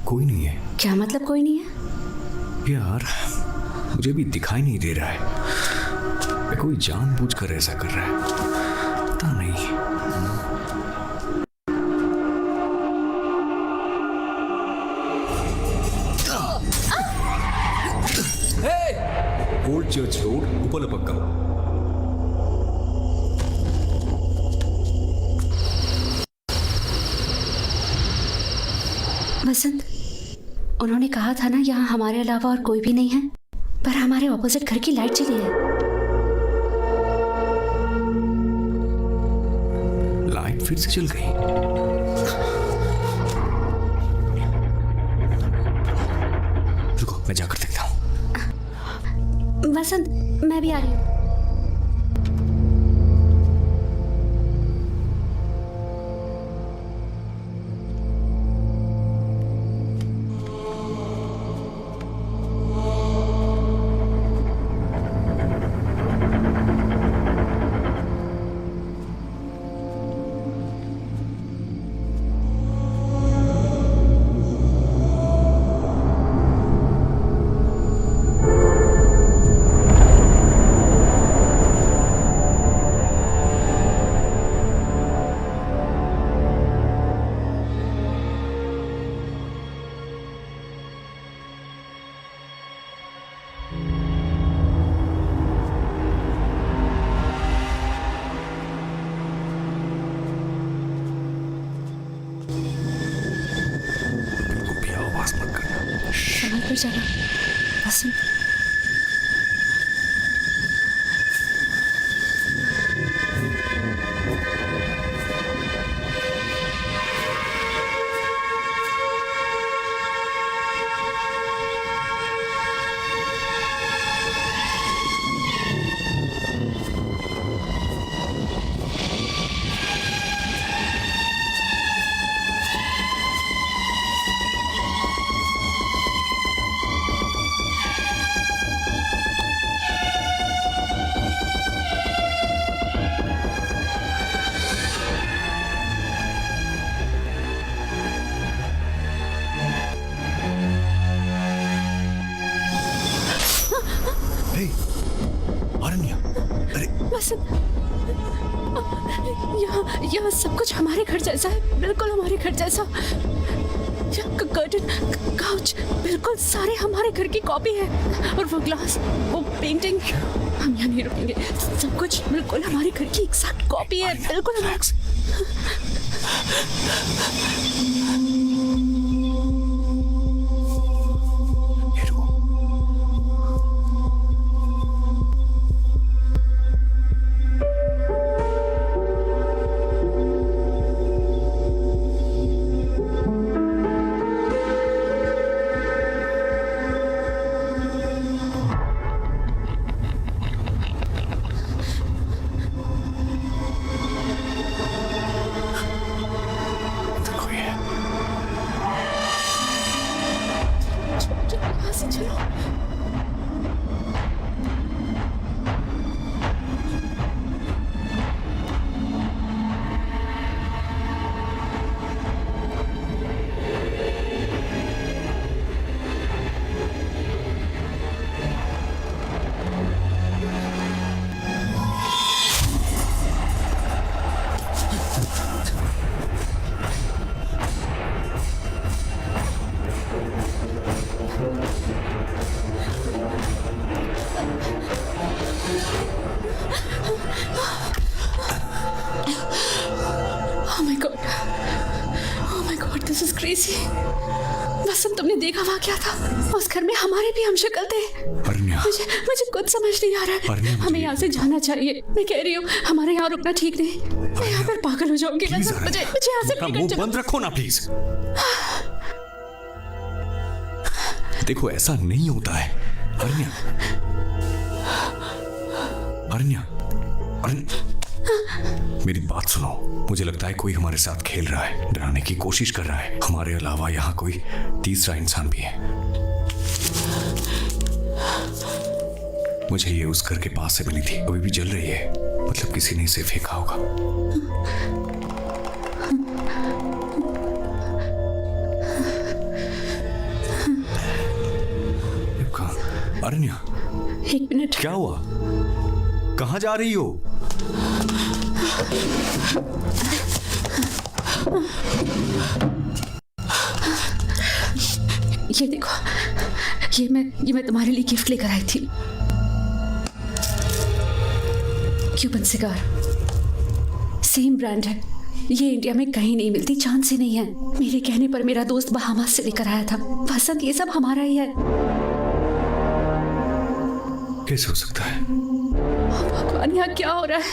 कोई नहीं है। क्या मतलब कोई नहीं है? यार मुझे भी दिखाई नहीं दे रहा है। कोई जानबूझकर ऐसा कर रहा है, पता नहीं। Old church road, Uppalapakkam. Vasant, उन्होंने कहा था ना यहाँ हमारे अलावा और कोई भी नहीं है, पर हमारे ऑपोजिट घर की लाइट जली है। लाइट फिर से जल गई। रुको, मैं जाकर देखता हूँ। वसंत, मैं भी आ रही हूँ। संभल कर जाना वसंत। वसंत, यहाँ सब कुछ हमारे घर जैसा है, बिल्कुल हमारे घर जैसा। कर्टन, काउच, बिल्कुल सारे हमारे घर की कॉपी है। और वो ग्लास, वो पेंटिंग, हम यहाँ नहीं रुकेंगे। सब कुछ बिल्कुल हमारे घर की एग्जैक्ट कॉपी है, बिल्कुल हमारे। वसंत, तुमने देखा वहाँ क्या था? उस घर में हमारे भी हम शक्ल थे। मुझे कुछ समझ नहीं आ रहा है। हमें यहाँ से जाना चाहिए। मैं कह रही हूँ हमारे यहाँ रुकना ठीक नहीं। मैं यहाँ पर पागल हो जाऊंगी। मुझे यहाँ से लेकर चलो। बंद रखो ना प्लीज। देखो ऐसा नहीं होता है। अरण्या, मेरी बात सुनो। मुझे लगता है कोई हमारे साथ खेल रहा है, डराने की कोशिश कर रहा है। हमारे अलावा यहाँ कोई तीसरा इंसान भी है। मुझे ये उस घर के पास से मिली थी, अभी भी जल रही है। मतलब किसी ने इसे फेंका होगा। अरण्या, एक मिनट। क्या हुआ? कहाँ जा रही हो? ये देखो, ये मैं तुम्हारे लिए गिफ्ट लेकर आई थी। क्यूबन सिगार, सेम ब्रांड है। ये इंडिया में कहीं नहीं मिलती, चांद से नहीं है। मेरे कहने पर मेरा दोस्त बहामास से लेकर आया था। वसंत, ये सब हमारा ही है। कैसे हो सकता है? भगवान, यहाँ क्या हो रहा है?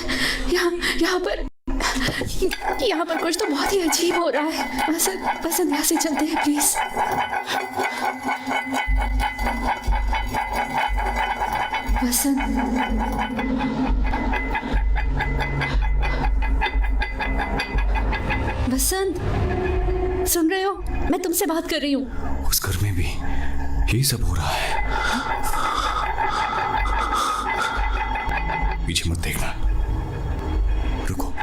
यहाँ पर कुछ तो बहुत ही अजीब हो रहा है। वसंत, यहाँ से चलते हैं प्लीज। वसंत, वसंत, सुन रहे हो? मैं तुमसे बात कर रही हूँ। उस घर में भी यही सब हो रहा है। पीछे मत देखना, रुको।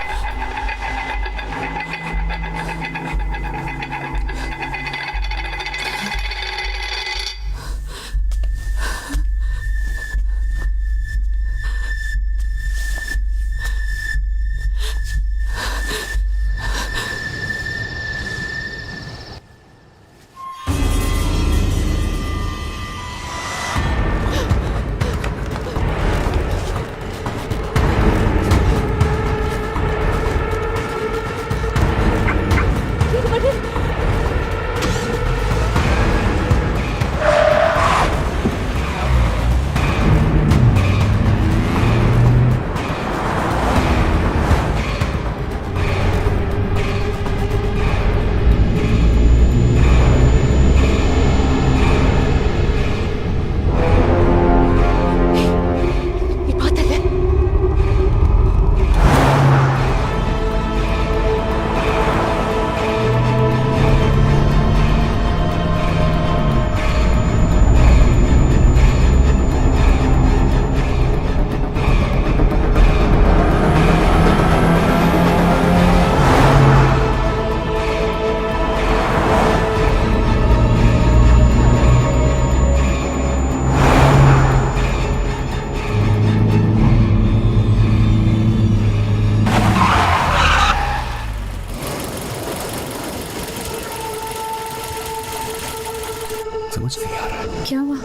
समझ नहीं आ रहा। क्या हुआ?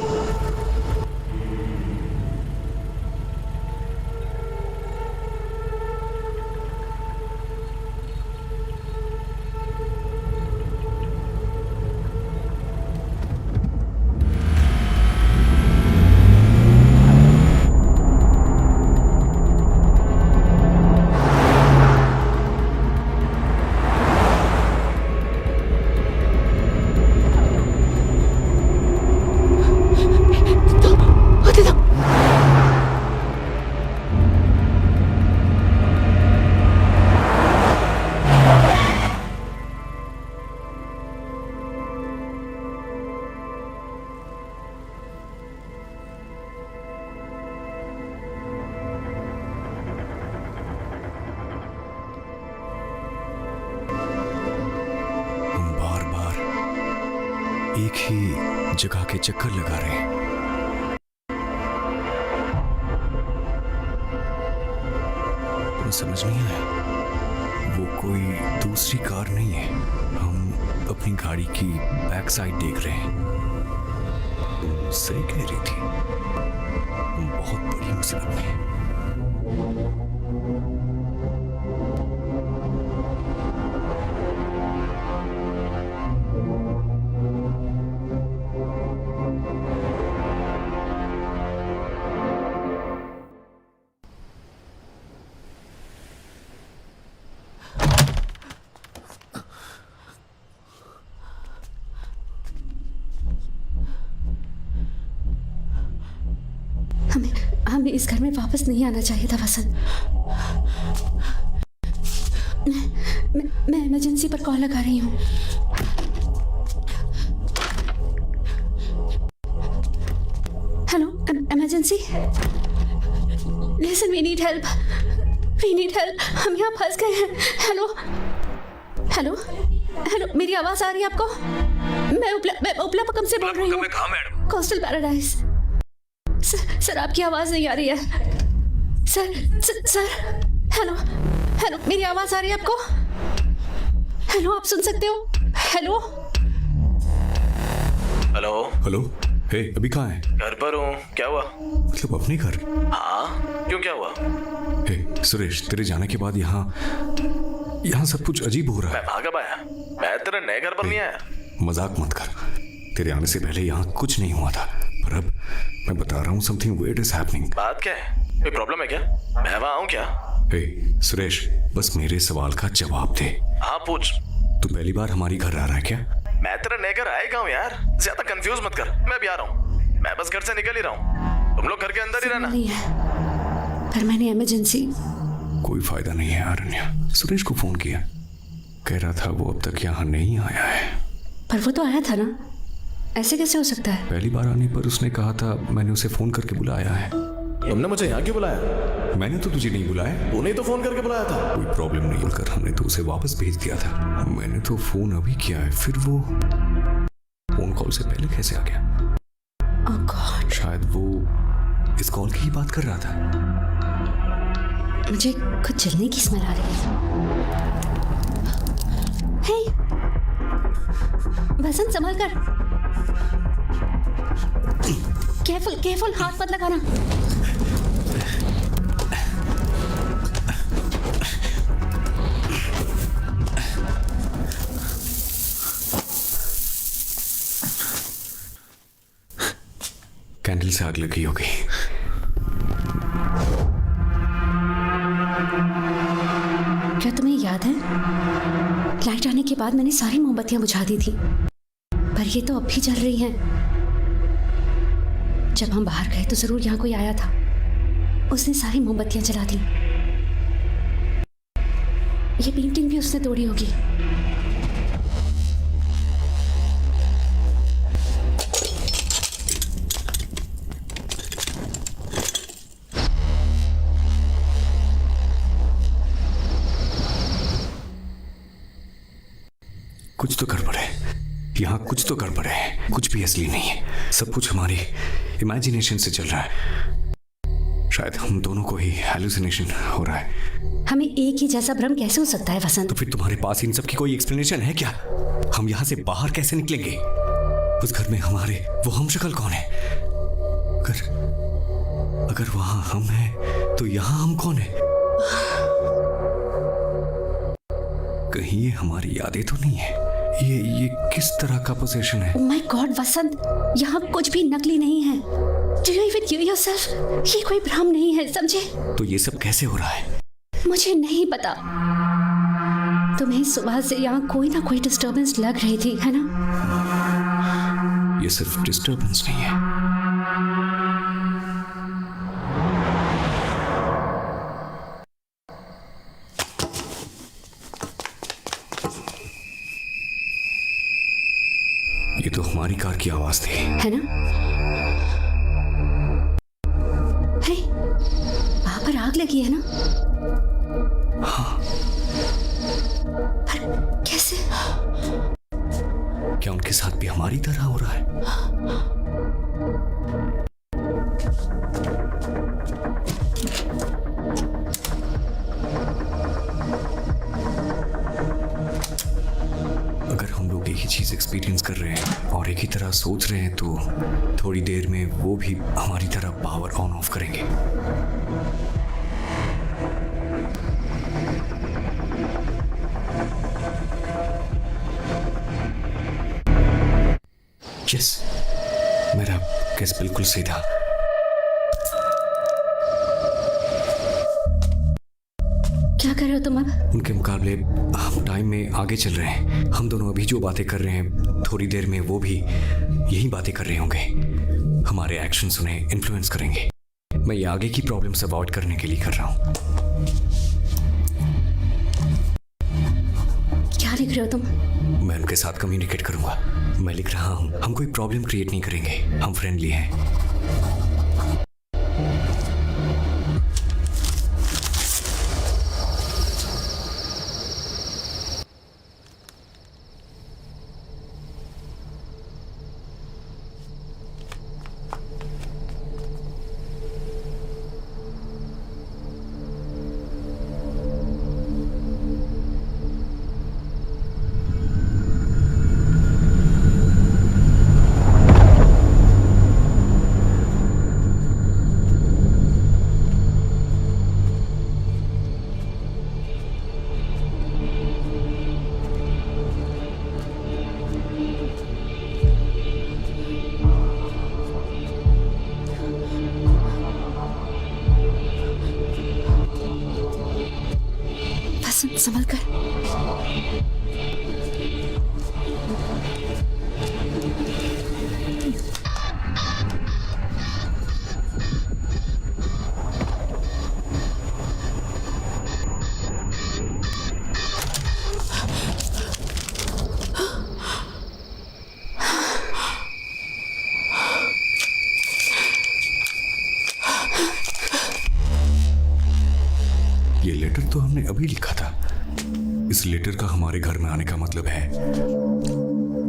एक ही जगह के चक्कर लगा रहे हैं। तुम्हें समझ नहीं आया? वो कोई दूसरी कार नहीं है। हम अपनी गाड़ी की बैक साइड देख रहे हैं। तुम सही कह रही थी, हम बहुत बड़ी मुसीबत में हैं। हमें इस घर में वापस नहीं आना चाहिए था वसंत। मैं इमरजेंसी पर कॉल लगा रही हूँ। Hello, emergency. Listen, we need help. हम यहाँ फंस गए हैं। हेलो हेलो हेलो, मेरी आवाज आ रही है आपको? मैं उपलापकम से बोल रही हूँ। Coastal paradise. सर आपकी आवाज नहीं आ रही है। सर हेलो, मेरी आवाज आ रही है आपको? हेलो, आप सुन सकते हो? हेलो। हे, अभी कहाँ है? घर पर हूँ। क्या हुआ? मतलब अपने घर? हाँ, क्यों, क्या हुआ? हे सुरेश, तेरे जाने के बाद यहाँ सब कुछ अजीब हो रहा है। मैं वहाँ कब आया? मैं तेरे नए घर पर नहीं आया। मजाक मत कर। तेरे आने से पहले यहाँ कुछ नहीं हुआ था, पर अब मैं बता रहा हूँ, समथिंग weird is happening। बात क्या है? कोई प्रॉब्लम है क्या? मैं वहाँ आऊँ क्या? हे सुरेश, बस मेरे सवाल का जवाब दे। हाँ, पूछ। तू पहली बार हमारी घर आ रहा है क्या? मैं तेरे नए घर आएगा हूँ यार, ज्यादा कंफ्यूज मत कर। मैं भी आ रहा हूँ। मैं बस घर से निकल ही रहा हूँ। तुम लोग घर के अंदर ही रहना। नहीं है, पर मैंने इमरजेंसी। कोई फायदा नहीं है अरण्या। सुरेश को फोन किया, कह रहा था वो अब तक यहाँ नहीं आया है। पर वो तो आया था ना, ऐसे कैसे हो सकता है? पहली बार आने पर उसने कहा था, मैंने उसे फोन करके बुलाया है। तुमने मुझे यहाँ क्यों बुलाया? मैंने तो तुझे नहीं बुलाया। तूने तो फोन करके बुलाया था। कोई प्रॉब्लम नहीं बोलकर हमने तो उसे वापस भेज दिया था। मैंने तो फोन अभी किया है, फिर वो फोन कॉल से पहले कैसे आ गया? ओह गॉड। शायद वो इस कॉल की ही बात कर रहा था। मुझे कुछ जलने की स्मेल आ रही है। हे वसंत, संभल कर। केयरफुल, हाथ मत लगाना। कैंडल से आग लगी होगी। क्या तुम्हें याद है, लाइट आने के बाद मैंने सारी मोमबत्तियां बुझा दी थी, पर ये तो अब भी जल रही हैं। जब हम बाहर गए तो जरूर यहाँ कोई आया था, उसने सारी मोमबत्तियां जला दी। ये पेंटिंग भी उसने तोड़ी होगी। कुछ तो गड़बड़ है यहाँ, कुछ तो गड़बड़ है। कुछ भी असली नहीं है, सब कुछ हमारी इमेजिनेशन से चल रहा है। शायद हम दोनों को ही हैलुसिनेशन हो रहा है। हमें एक ही जैसा भ्रम कैसे हो सकता है वसंत? तो फिर तुम्हारे पास इन सब की कोई एक्सप्लेनेशन है क्या? हम यहाँ से बाहर कैसे निकलेंगे? उस घर में हमारे वो हम शक्ल कौन है? अगर वहां हम हैं तो यहां हम कौन है? कहीं ये हमारी यादें तो नहीं है? ये किस तरह का पोजीशन है? माय गॉड वसंत, यहाँ कुछ भी नकली नहीं है। Do you even here yourself? ये कोई भ्रम नहीं है, समझे? तो ये सब कैसे हो रहा है? मुझे नहीं पता। तुम्हें सुबह से यहाँ कोई ना कोई डिस्टर्बेंस लग रही थी, है ना? ये सिर्फ डिस्टर्बेंस नहीं है। ये तो हमारी कार की आवाज थी, है ना? हे, वहां पर आग लगी है ना? हाँ। पर कैसे? क्या उनके साथ भी हमारी तरह हो रहा है? अगर हम लोग एक ही चीज एक्सपीरियंस कर रहे हैं और एक ही तरह सोच रहे हैं तो थोड़ी देर में वो भी हमारी तरह पावर ऑन ऑफ करेंगे। यस, मेरा केस बिल्कुल सीधा। क्या कर रहे हो तुम अब? उनके मुकाबले हम टाइम में आगे चल रहे हैं। हम दोनों अभी जो बातें कर रहे हैं थोड़ी देर में वो भी यही बातें कर रहे होंगे। हमारे एक्शंस उन्हें इन्फ्लुएंस करेंगे। मैं ये आगे की प्रॉब्लम्स अवॉइड करने के लिए कर रहा हूँ। क्या लिख रहे हो तुम? मैं उनके साथ कम्युनिकेट करूंगा। मैं लिख रहा हूँ, हम कोई प्रॉब्लम क्रिएट नहीं करेंगे, हम फ्रेंडली हैं। संभल कर। ये लेटर तो हमने अभी लिखा था। इस लेटर का हमारे घर में आने का मतलब है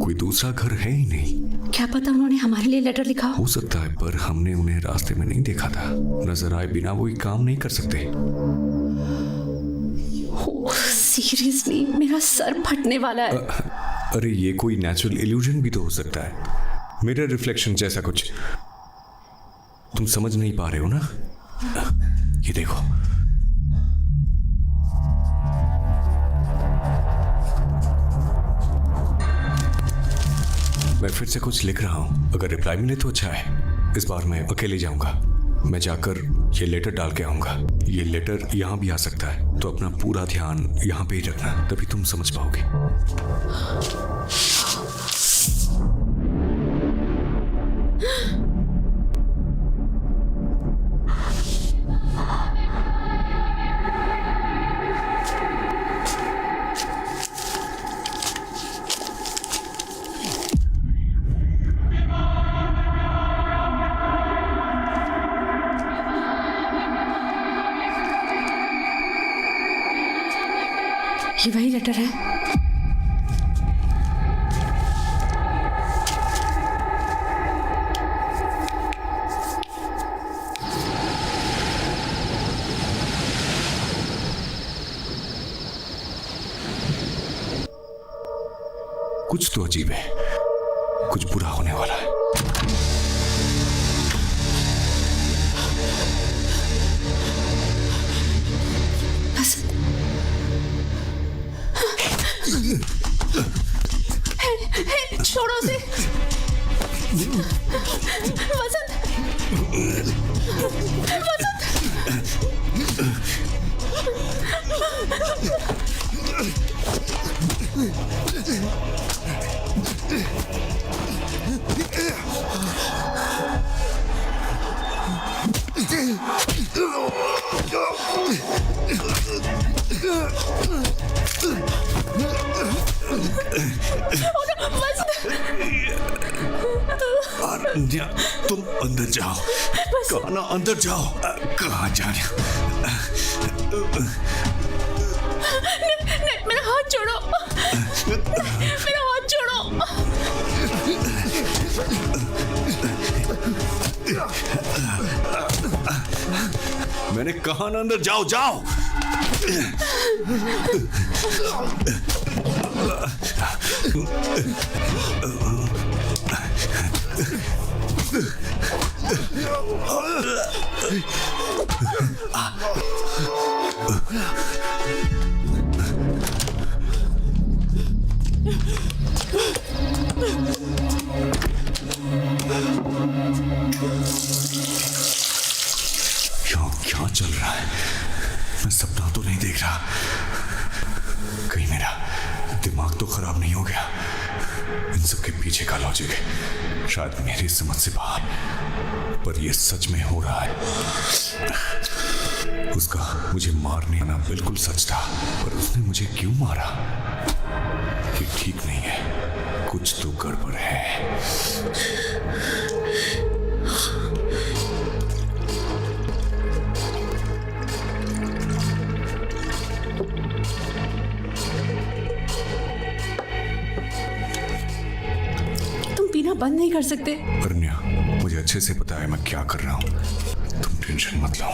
कोई दूसरा घर है ही नहीं। क्या पता उन्होंने हमारे लिए लेटर लिखा हो सकता है, पर हमने उन्हें रास्ते में नहीं देखा था। नजर आए बिना वो काम नहीं कर सकते। सीरियसली मेरा सर फटने वाला है। अरे ये कोई नेचुरल इल्यूजन भी तो हो सकता है, मिरर रिफ्लेक्शन जैसा कुछ। तुम समझ नहीं पा रहे हो ना? ये देखो, मैं फिर से कुछ लिख रहा हूं। अगर रिप्लाई मिले तो अच्छा है। इस बार मैं अकेले जाऊंगा। मैं जाकर ये लेटर डाल के आऊंगा। ये लेटर यहां भी आ सकता है, तो अपना पूरा ध्यान यहां पे ही रखना, तभी तुम समझ पाओगे। ये वही लेटर है। कुछ तो अजीब है। कुछ बुरा होने वाला है। छोड़ो उसे। वसंत, अरण्या, तुम अंदर जाओ। कहा ना अंदर जाओ। कहाँ जाने? मेरा हाथ छोड़ो, मेरा हाथ छोड़ो। मैंने कहा ना अंदर जाओ, जाओ। क्या चल रहा है? मैं सपना तो नहीं देख रहा। कहीं मेरा दिमाग तो खराब नहीं हो गया? इन सब के पीछे का लॉजिक शायद मेरी समझ से बाहर, पर यह सच में हो रहा है। उसका मुझे मारने आना बिल्कुल सच था, पर उसने मुझे क्यों मारा? ये ठीक नहीं है, कुछ तो गड़बड़ है। बंद नहीं कर सकते? अरण्या, मुझे अच्छे से पता है मैं क्या कर रहा हूँ। तुम टेंशन मत लो।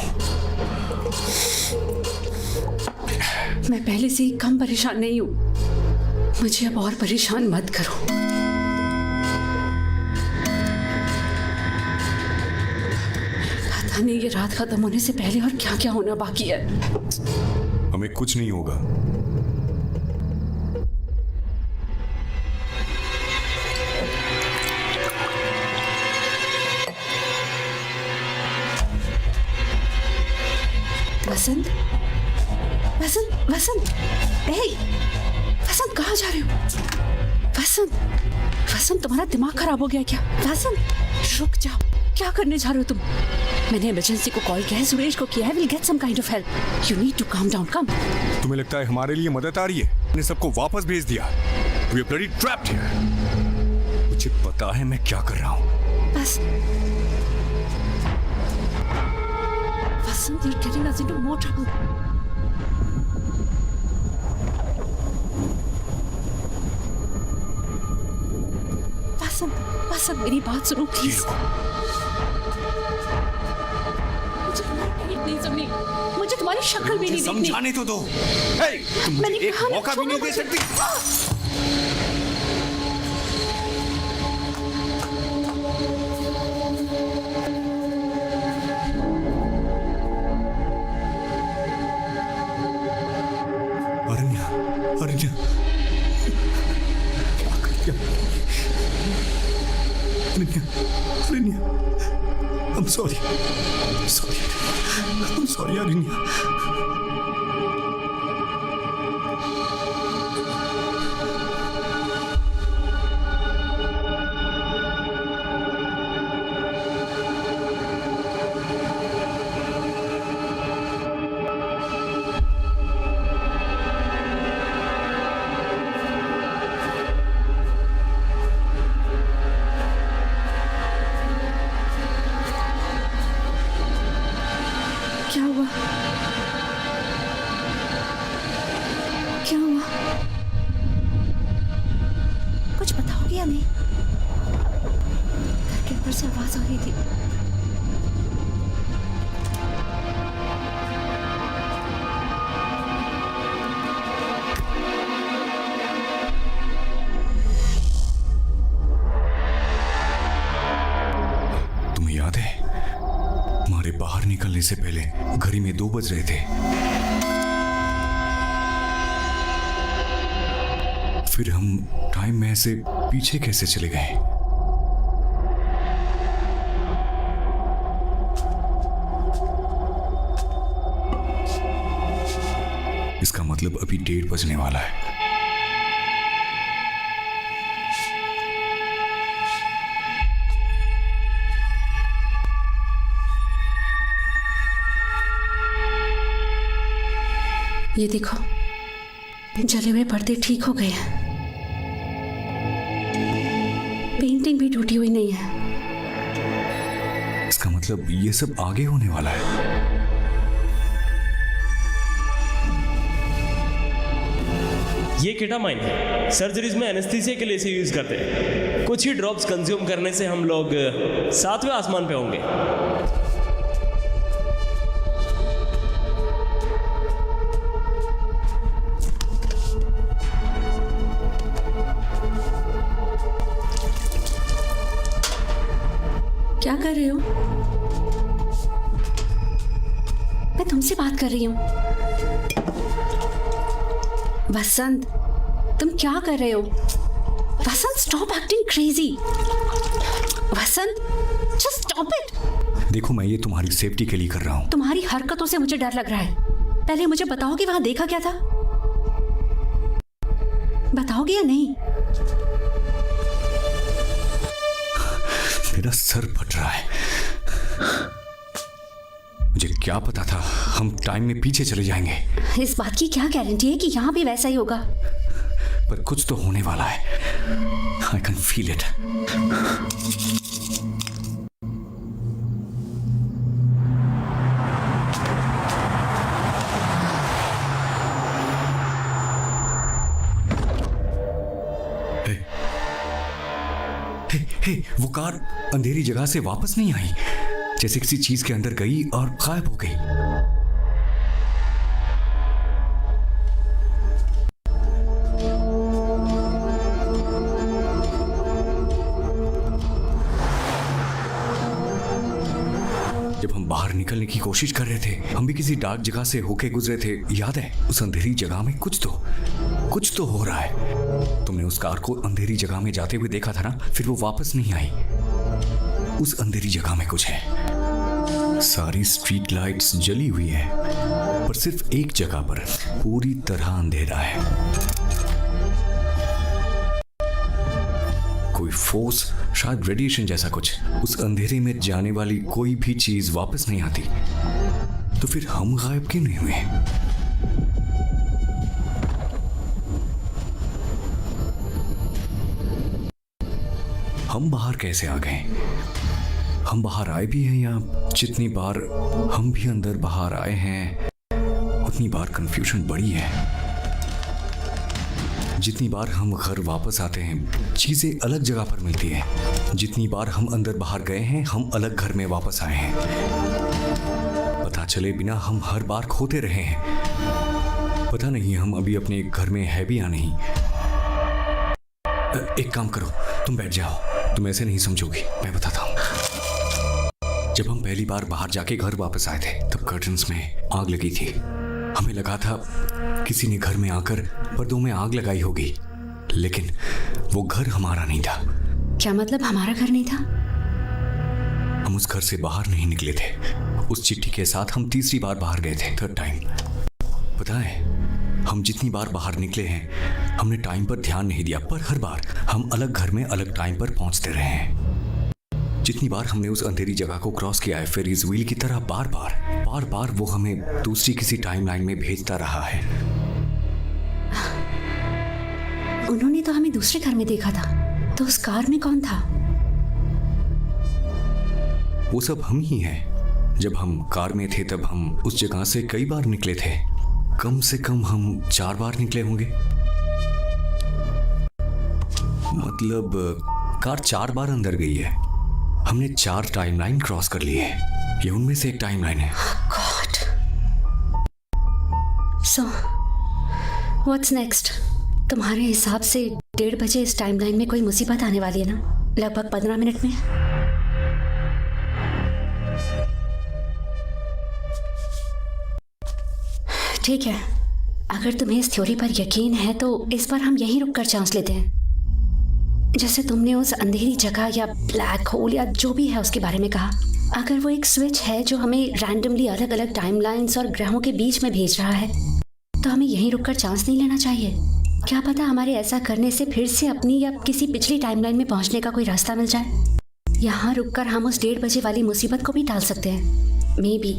मैं पहले से ही कम परेशान नहीं हूँ, मुझे अब और परेशान मत करो। पता नहीं ये रात खत्म होने से पहले और क्या क्या होना बाकी है। हमें कुछ नहीं होगा। वसंत, वसंत, वसंत, वसंत कहाँ जा रहे हो? वसंत, वसंत तुम्हारा दिमाग खराब हो गया क्या? वसंत रुक जाओ, क्या करने जा रहे हो तुम? मैंने इमरजेंसी को कॉल किया है, सुरेश को किया है, will get some kind of help. You need to calm down, calm. तुम्हें लगता है हमारे लिए मदद आ रही है? मैंने सबको वापस भेज दिया। We are bloody trapped here। मुझे पता है मैं क्या कर रहा हूँ। बस Vasant, you're getting us into more trouble. Vasant, Vasant, मेरी बात सुनो प्लीज। मुझे तुम्हारी बात नहीं सुननी, मुझे तुम्हारी शक्ल भी नहीं देखनी। समझाने तो दो। तुम मुझे एक मौका भी नहीं दे सकती। अरण्या, अरण्या, I'm sorry, अरण्या। क्या हुआ? क्या हुआ? कुछ बताओगे या नहीं? घर के ऊपर से आवाज आ रही थी। निकलने से पहले घड़ी में 2 बज रहे थे। फिर हम टाइम में ऐसे पीछे कैसे चले गए? इसका मतलब अभी 1:30 बजने वाला है। ये देखो, जले हुए पर्दे ठीक हो गए हैं। पेंटिंग भी टूटी हुई नहीं है। इसका मतलब ये सब आगे होने वाला है। ये केटामाइन है। सर्जरीज में एनेस्थीसिया के लिए इसे यूज करते हैं। कुछ ही ड्रॉप्स कंज्यूम करने से हम लोग 7वें आसमान पे होंगे। क्या कर रहे हो? मैं तुमसे बात कर रही हूँ। वसंत, तुम क्या कर रहे हो? Vasant, stop acting crazy. Vasant, just stop it. देखो, मैं ये तुम्हारी सेफ्टी के लिए कर रहा हूँ। तुम्हारी हरकतों से मुझे डर लग रहा है। पहले मुझे बताओ कि वहां देखा क्या था? बताओगे या नहीं? मेरा सर फट रहा है। मुझे क्या पता था हम टाइम में पीछे चले जाएंगे। इस बात की क्या गारंटी है कि यहाँ भी वैसा ही होगा? पर कुछ तो होने वाला है। I can feel it. वो कार अंधेरी जगह से वापस नहीं आई, जैसे किसी चीज के अंदर गई और गायब हो गई। जब हम बाहर निकलने की कोशिश कर रहे थे, हम भी किसी डार्क जगह से होके गुजरे थे, याद है? उस अंधेरी जगह में कुछ तो हो रहा है। तुमने उस कार को अंधेरी जगह में जाते हुए देखा था ना? फिर वो वापस नहीं आई। उस अंधेरी जगह में कुछ है। सारी स्ट्रीट लाइट्स जली हुई है, पर सिर्फ एक जगह पर पूरी तरह अंधेरा है। कोई फोर्स, शायद रेडिएशन जैसा कुछ। उस अंधेरे में जाने वाली कोई भी चीज वापस नहीं आती। तो फिर हम गायब क्यों नहीं हुए? हम बाहर कैसे आ गए? हम बाहर आए भी हैं या जितनी बार हम भी अंदर बाहर आए हैं उतनी बार कंफ्यूजन बढ़ी है। जितनी बार हम घर वापस आते हैं चीजें अलग जगह पर मिलती हैं। जितनी बार हम अंदर बाहर गए हैं हम अलग घर में वापस आए हैं। पता चले बिना हम हर बार खोते रहे हैं। पता नहीं हम अभी अपने घर में है भी या नहीं। एक काम करो, तुम बैठ जाओ। तुम ऐसे नहीं समझोगी, मैं बताता हूँ। जब हम पहली बार बाहर जाके घर वापस आए थे तब कर्टन्स में आग लगी थी। हमें लगा था किसी ने घर में आकर पर्दों में आग लगाई होगी, लेकिन वो घर हमारा नहीं था। क्या मतलब हमारा घर नहीं था? हम उस घर से बाहर नहीं निकले थे। उस चिट्ठी के साथ हम तीसरी बार बाहर गए थे, 3rd टाइम। पता है, हम जितनी बार बाहर निकले हैं हमने टाइम पर ध्यान नहीं दिया, पर हर बार हम अलग घर में अलग टाइम पर पहुंचते रहे हैं। जितनी बार हमने उस अंधेरी जगह को क्रॉस किया है, फेरीज व्हील की तरह बार बार वो हमें दूसरी किसी टाइमलाइन में भेजता रहा है। उन्होंने तो हमें दूसरे घर में देखा था, तो उस कार में कौन था? वो सब हम ही हैं। जब हम कार में थे तब हम उस जगह से कई बार निकले थे। कम से कम हम 4 बार निकले होंगे। मतलब कार 4 बार अंदर गई है। हमने 4 टाइमलाइन क्रॉस कर ली है। ये उनमें से एक टाइमलाइन है। गॉड। So what's next? तुम्हारे हिसाब से 1:30 बजे इस टाइमलाइन में कोई मुसीबत आने वाली है ना? लगभग 15 मिनट में। ठीक है, अगर तुम्हें इस थ्योरी पर यकीन है तो इस बार हम यहीं रुककर चांस लेते हैं। जैसे तुमने उस अंधेरी जगह या ब्लैक होल या जो भी है उसके बारे में कहा, अगर वो एक स्विच है जो हमें रैंडमली अलग अलग टाइमलाइंस और ग्रहों के बीच में भेज रहा है, तो हमें यहीं रुककर चांस नहीं लेना चाहिए। क्या पता हमारे ऐसा करने से फिर से अपनी या किसी पिछली टाइमलाइन में पहुंचने का कोई रास्ता मिल जाए। यहाँ रुककर हम उस 1:30 बजे वाली मुसीबत को भी टाल सकते हैं। मे बी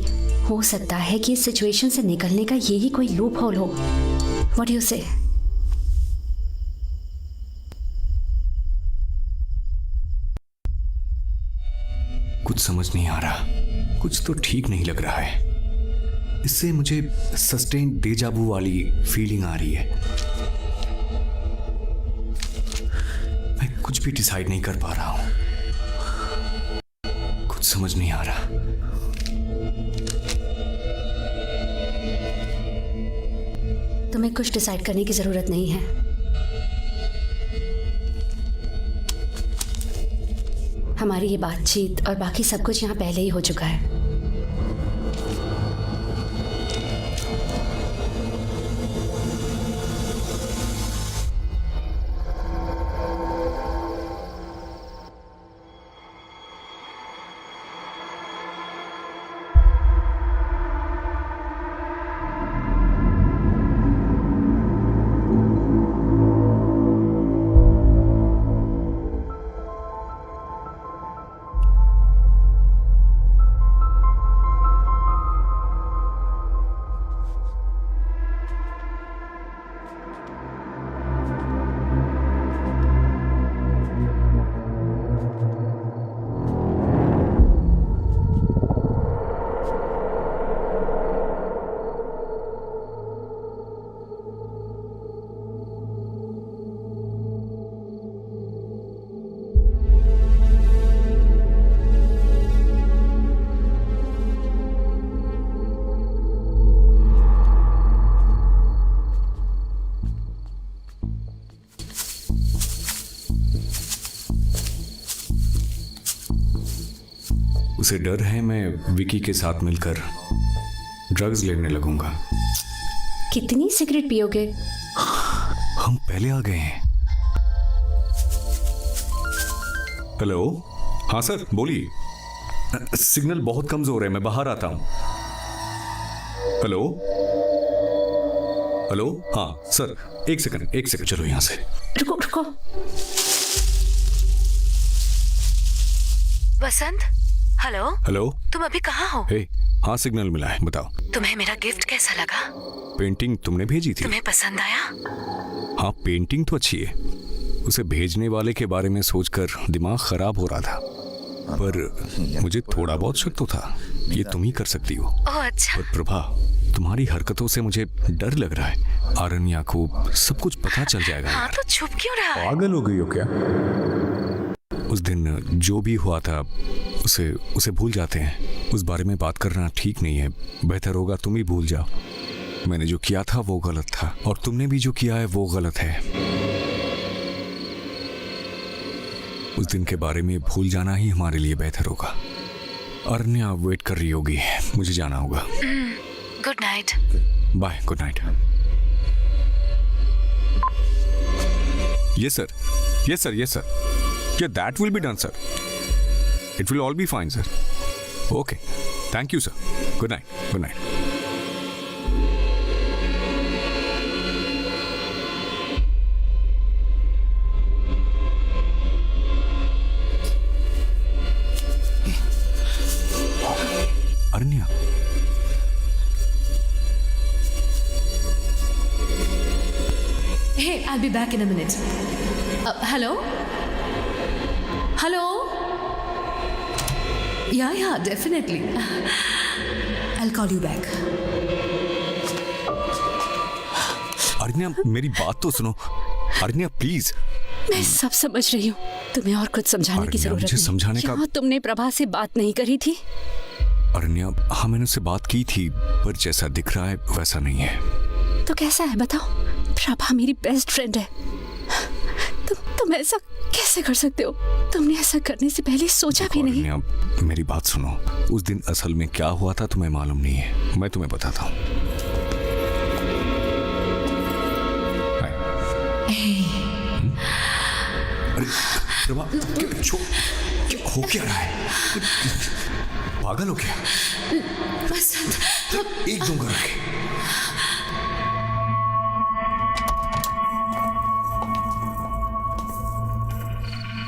हो सकता है कि इस सिचुएशन से निकलने का यही कोई लूप होल हो। व्हाट डू यू से? कुछ समझ नहीं आ रहा, कुछ तो ठीक नहीं लग रहा है। इससे मुझे सस्टेन डेजावू वाली फीलिंग आ रही है। मैं कुछ भी डिसाइड नहीं कर पा रहा हूं, कुछ समझ नहीं आ रहा। तुम्हें कुछ डिसाइड करने की जरूरत नहीं है। हमारी ये बातचीत और बाकी सब कुछ यहाँ पहले ही हो चुका है। उसे डर है मैं विकी के साथ मिलकर ड्रग्स लेने लगूंगा। कितनी सिगरेट पियोगे? हम पहले आ गए हैं। हेलो, हाँ सर बोलिए। सिग्नल बहुत कमजोर है, मैं बाहर आता हूं। हेलो हेलो, हाँ सर एक सेकंड चलो यहां से। रुको। वसंत, हेलो। तुम अभी कहाँ हो? हाँ सिग्नल मिला है, बताओ। तुम्हें मेरा गिफ्ट कैसा लगा? पेंटिंग तुमने भेजी थी। तुम्हें पसंद आया? हाँ पेंटिंग तो अच्छी है। उसे भेजने वाले के बारे में सोचकर दिमाग खराब हो रहा था, पर मुझे थोड़ा बहुत शक तो था ये तुम ही कर सकती हो। ओह अच्छा। पर प्रभा, तुम्हारी हरकतों से मुझे डर लग रहा है। आरण्या को सब कुछ पता चल जाएगा। हाँ तो छुप क्यों रहा है? पागल हो गई हो क्या? उस दिन जो भी हुआ था उसे भूल जाते हैं। उस बारे में बात करना ठीक नहीं है। बेहतर होगा तुम ही भूल जाओ। मैंने जो किया था वो गलत था, और तुमने भी जो किया है वो गलत है। उस दिन के बारे में भूल जाना ही हमारे लिए बेहतर होगा। अरण्या वेट कर रही होगी, मुझे जाना होगा। Good night. Bye, good night. Yes sir. Yeah, that will be done, sir. It will all be fine, sir. Okay. Thank you, sir. Good night. Good night. Aranya. Hey, I'll be back in a minute. Hello? Hello? Yeah, definitely. I'll call you back. अरण्या, मेरी बात तो सुनो। अरण्या please. मैं सब समझ रही हूँ, तुम्हें और कुछ समझाने की जरूरत नहीं। समझाने का तुमने प्रभा से बात नहीं करी थी? अरण्या, हाँ मैंने उससे बात की थी, पर जैसा दिख रहा है वैसा नहीं है। तो कैसा है बताओ? प्रभा मेरी बेस्ट फ्रेंड है। तुम ऐसा कैसे कर सकते हो? तुमने ऐसा करने से पहले सोचा भी नहीं। अरण्या, मेरी बात सुनो। उस दिन असल में क्या हुआ था तुम्हें मालूम नहीं है, मैं तुम्हें बताता हूँ। अरे प्रभा, क्या हो क्या रहा है? पागल हो क्या? बसंत, एक दूंगा रखे।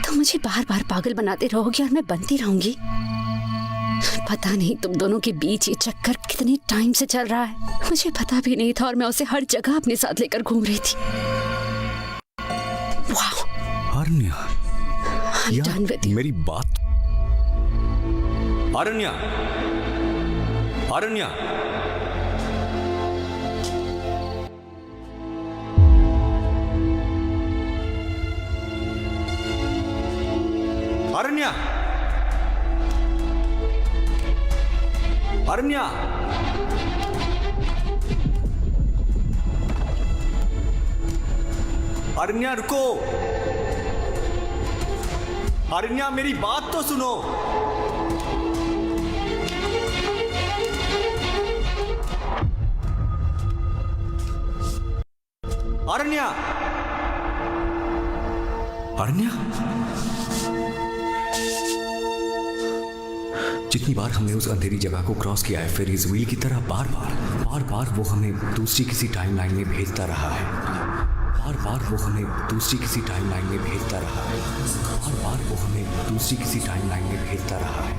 तुम मुझे बार बार पागल बनाते रहोगे और मैं बनती रहूंगी। पता नहीं तुम दोनों के बीच ये चक्कर कितने टाइम से चल रहा है, मुझे पता भी नहीं था और मैं उसे हर जगह अपने साथ लेकर घूम रही थी। वाह, अरण्या, I'm done with you. मेरी बात। अरण्या, अरण्या, अरण्या, अरण्या, अरण्या रुको। अरण्या, मेरी बात तो सुनो। अरण्या, अरण्या, जितनी बार हमने उस अंधेरी जगह को क्रॉस किया है, फिर इस व्हील की तरह बार बार वो हमें दूसरी किसी टाइमलाइन में भेजता रहा है। बार वो हमें दूसरी किसी टाइमलाइन में भेजता रहा है। बार वो हमें दूसरी किसी टाइमलाइन में भेजता रहा है।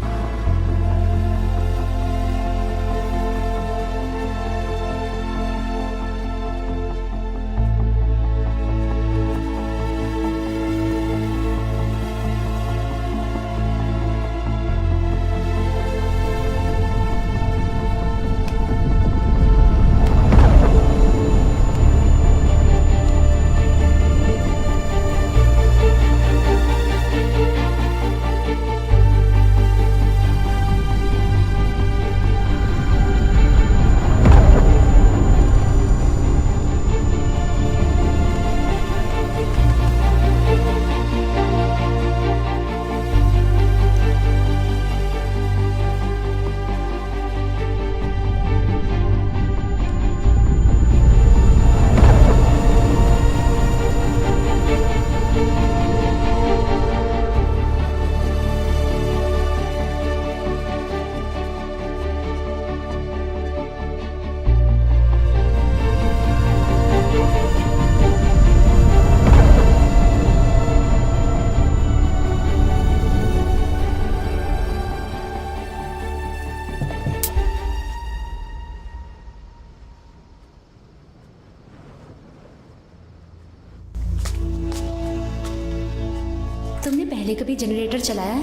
तुमने पहले कभी जनरेटर चलाया है?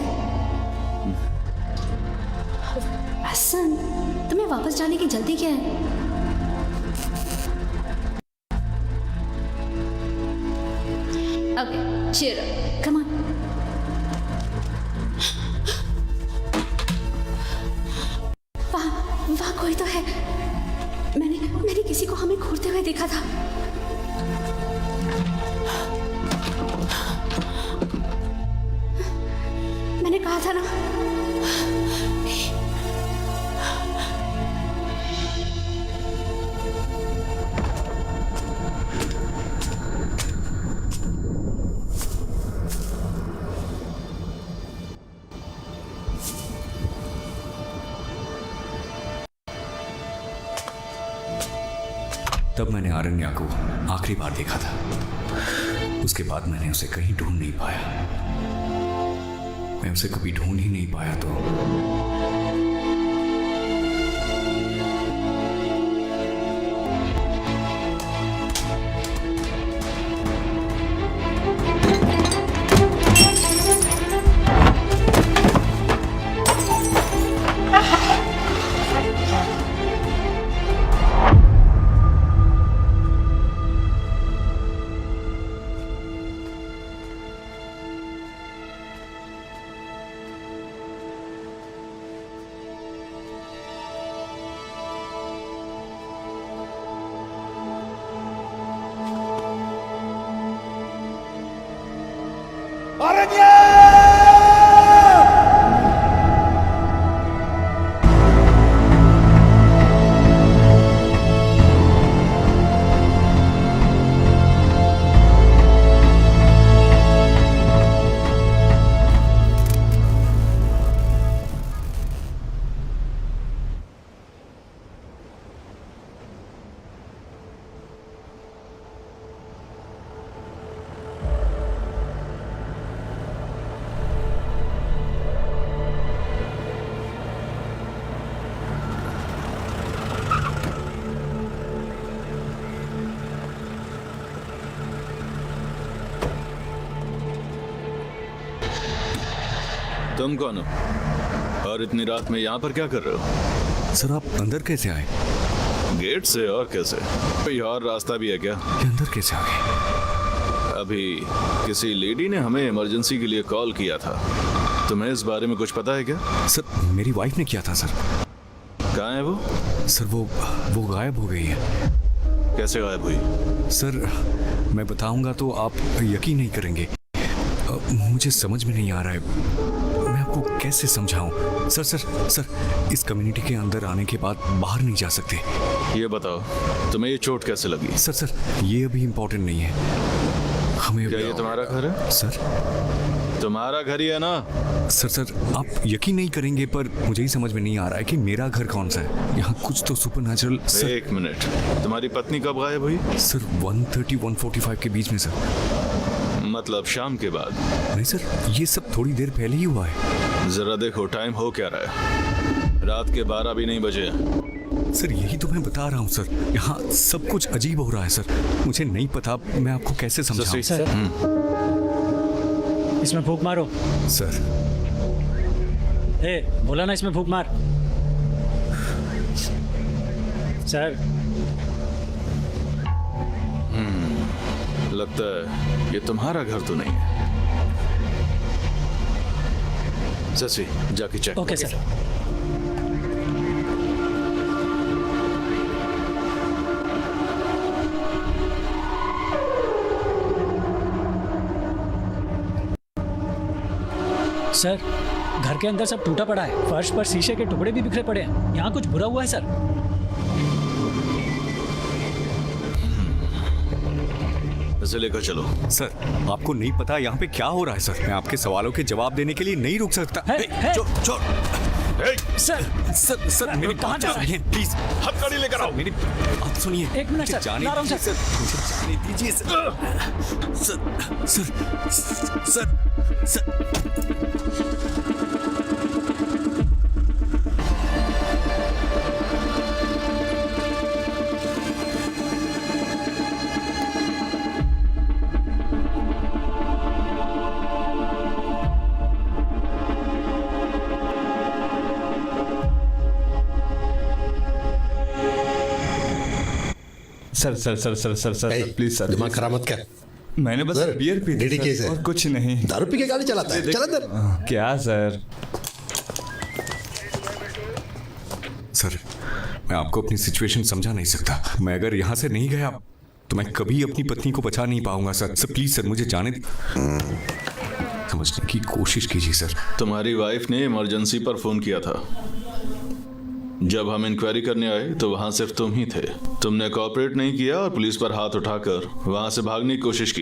हसन, तुम्हें वापस जाने की जल्दी क्या है? Okay, cheer up, come on. वहाँ कोई तो है। मैंने किसी को हमें घूरते हुए देखा था। मैंने कहा था ना। तब मैंने अरण्या को आखिरी बार देखा था। उसके बाद मैंने उसे कहीं ढूंढ नहीं पाया। मैं उसे कभी ढूंढ ही नहीं पाया तो तुम कौन हो और इतनी रात में यहाँ पर क्या कर रहे हो? सर आप अंदर कैसे आए? गेट से और कैसे? कोई और रास्ता भी है क्या? ये अंदर कैसे आ गए? अभी किसी लेडी ने हमें इमरजेंसी के लिए कॉल किया था। तुम्हें इस बारे में कुछ पता है क्या? सर मेरी वाइफ ने किया था सर। कहाँ है वो? सर वो गायब हो गई है। कैसे गायब हुई? सर मैं बताऊंगा तो आप यकीन नहीं करेंगे। मुझे समझ में नहीं आ रहा है, मैं आपको कैसे समझाऊं। सर इस कम्युनिटी के अंदर आने के बाद बाहर नहीं जा सकते। ये बताओ तुम्हें ये चोट कैसे लगी? सर ये अभी इम्पोर्टेंट नहीं है। हमें क्या ये तुम्हारा घर है? सर तुम्हारा घर ही है ना? सर आप यकीन नहीं करेंगे पर मुझे ही समझ में नहीं आ रहा है कि मेरा घर कौन सा है। यहाँ कुछ तो सुपरनैचुरल। सर एक मिनट, तुम्हारी पत्नी कब गायब हुई? सर 1:30-1:45 के बीच में सर। मतलब शाम के बाद? नहीं सर ये सब थोड़ी देर पहले ही हुआ है। जरा देखो टाइम हो क्या रहा है, रात के 12 भी नहीं बजे हैं। सर यही तो मैं बता रहा हूँ सर, यहाँ सब कुछ अजीब हो रहा है सर। मुझे नहीं पता मैं आपको कैसे समझाऊं। सर इसमें फूंक मारो। सर बोला ना इसमें फूंक मार। सर लगता है ये तुम्हारा घर तो नहीं है। शशि जाके चेक। Okay sir. सर घर के अंदर सब टूटा पड़ा है, फर्श पर शीशे के टुकड़े भी बिखरे पड़े हैं। यहाँ कुछ बुरा हुआ है सर। इसे लेकर चलो। सर आपको नहीं पता यहाँ पे क्या हो रहा है सर। मैं आपके सवालों के जवाब देने के लिए नहीं रुक सकता। सर मेरी कहाँ जा रहे हैं? प्लीज हथकड़ी लेकर आओ। मेरी बात सुनिए। एक मिनट सर, जाने ला रहा हूं दीजिए सर। मुझे जाने दीजिए सर। सर प्लीज सर दिमाग खराब मत कर। मैंने बस सर, बियर पी डीडी केस है। और कुछ नहीं। दारू पी के गाड़ी चलाता है। चला अंदर। क्या सर? सर मैं आपको अपनी सिचुएशन समझा नहीं सकता। मैं अगर यहाँ से नहीं गया तो मैं कभी अपनी पत्नी को बचा नहीं पाऊंगा सर। प्लीज सर मुझे जाने समझने की कोशिश कीजिए सर। तुम्हारी वाइफ ने इमरजेंसी पर फोन किया था। जब हम इंक्वायरी करने आए तो वहां सिर्फ तुम ही थे। तुमने कोऑपरेट नहीं किया और पुलिस पर हाथ उठाकर वहां से भागने की कोशिश की।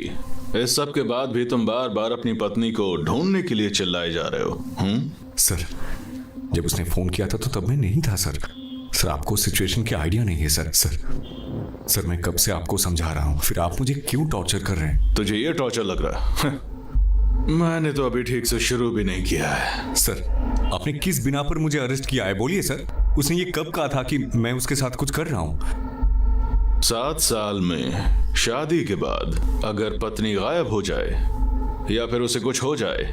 इस सब के बाद भी तुम बार बार अपनी पत्नी को ढूंढने के लिए चिल्लाए जा रहे हो। सर जब उसने फोन किया था तो तब मैं नहीं था सर। सर आपको सिचुएशन की आइडिया नहीं है सर मैं कब से आपको समझा रहा हूँ, फिर आप मुझे क्यों टॉर्चर कर रहे हैं? तुझे ये टॉर्चर लग रहा है? मैंने तो अभी ठीक से शुरू भी नहीं किया है। सर आपने किस बिना पर मुझे अरेस्ट किया है बोलिए सर। उसने ये कब कहा था कि मैं उसके साथ कुछ कर रहा हूँ? 7 साल में शादी के बाद अगर पत्नी गायब हो जाए या फिर उसे कुछ हो जाए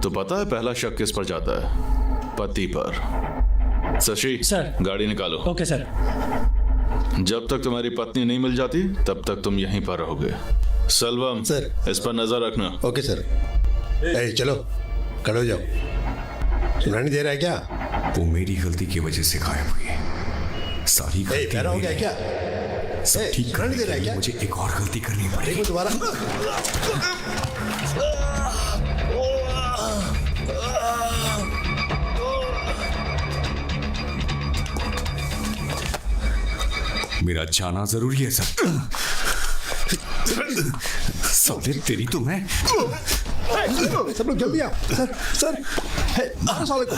तो पता है पहला शक किस पर जाता है? पति पर। शशि सर गाड़ी निकालो। Okay sir. जब तक तुम्हारी पत्नी नहीं मिल जाती तब तक तुम यहीं पर रहोगे। सलवम सर इस पर नजर रखना। Okay sir. चलो खड़े हो जाओ। सुनाई दे रहा है क्या? वो मेरी गलती की वजह से गायब हुई है। सारी गलती पैरा हो गया मेरी क्या? है। सब ठीक करने दे रहा है के लिए क्या? मुझे एक और गलती करनी पड़ेगी। देखो दोबारा। मेरा जाना जरूरी है सर। साले तेरी तो मैं। सब लोग जल्दी आओ। सर मारो साले को।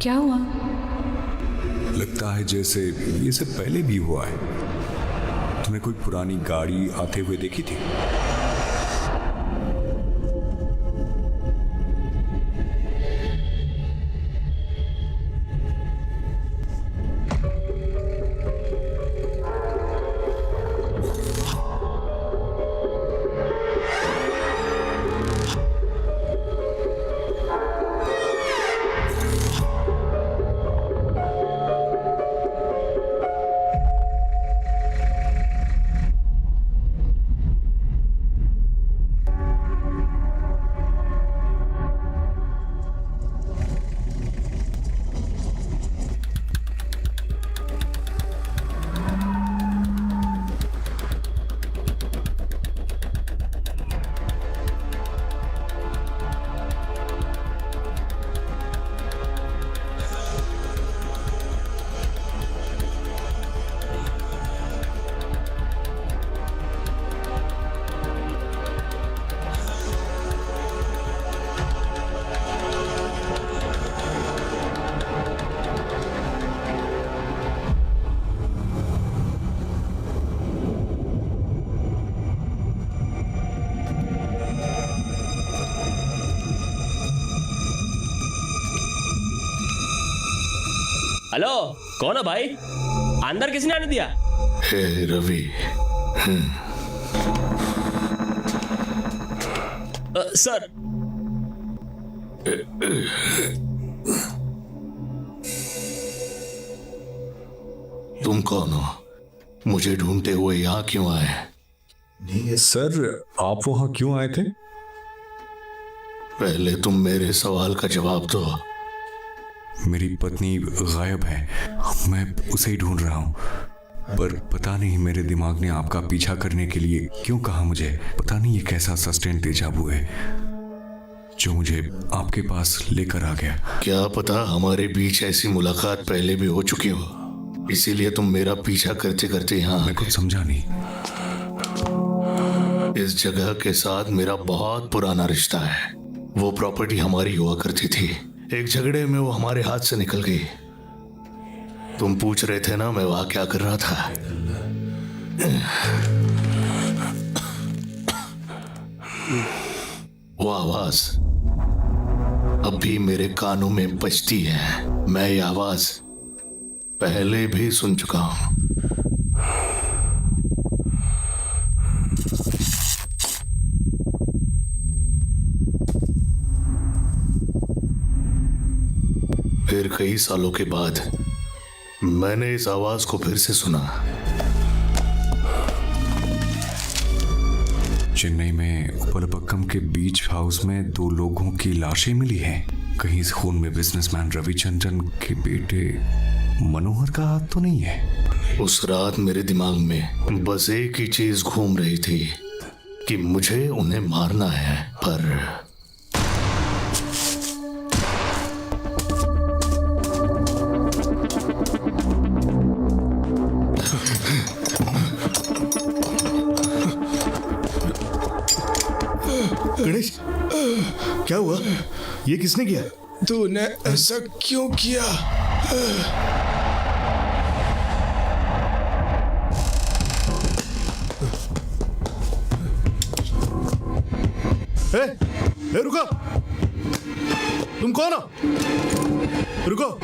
क्या हुआ? लगता है जैसे ये सब पहले भी हुआ है। तुमने कोई पुरानी गाड़ी आते हुए देखी थी? हेलो, कौन है भाई? अंदर किसने आने दिया? हे रवि। सर। तुम कौन हो? मुझे ढूंढते हुए यहाँ क्यों आए? सर, आप वहां क्यों आए थे? पहले तुम मेरे सवाल का जवाब दो। मेरी पत्नी गायब है, मैं उसे ही ढूंढ रहा हूँ। पर पता नहीं मेरे दिमाग ने आपका पीछा करने के लिए क्यों कहा मुझे। पता नहीं ये कैसा सस्टेंड तेजाबू है जो मुझे आपके पास लेकर आ गया। क्या पता हमारे बीच ऐसी मुलाकात पहले भी हो चुकी हो, इसीलिए तुम मेरा पीछा करते करते यहाँ। मैं कुछ समझा नहीं। इस जगह के साथ मेरा बहुत पुराना रिश्ता है। वो प्रॉपर्टी हमारी हुआ करती थी। एक झगड़े में वो हमारे हाथ से निकल गई। तुम पूछ रहे थे ना मैं वहां क्या कर रहा था। वो आवाज अब भी मेरे कानों में बजती है। मैं ये आवाज पहले भी सुन चुका हूं। फिर कई सालों के बाद मैंने इस आवाज को फिर से सुना। चेन्नई में उपलपक्कम के बीच हाउस में 2 लोगों की लाशें मिली हैं। कहीं इस खून में बिजनेसमैन रविचंद्रन के बेटे मनोहर का हाथ तो नहीं है? उस रात मेरे दिमाग में बस एक ही चीज घूम रही थी कि मुझे उन्हें मारना है। पर गणेश, क्या हुआ? ये किसने किया? तूने ऐसा क्यों किया? रुको! तुम कौन हो? रुको!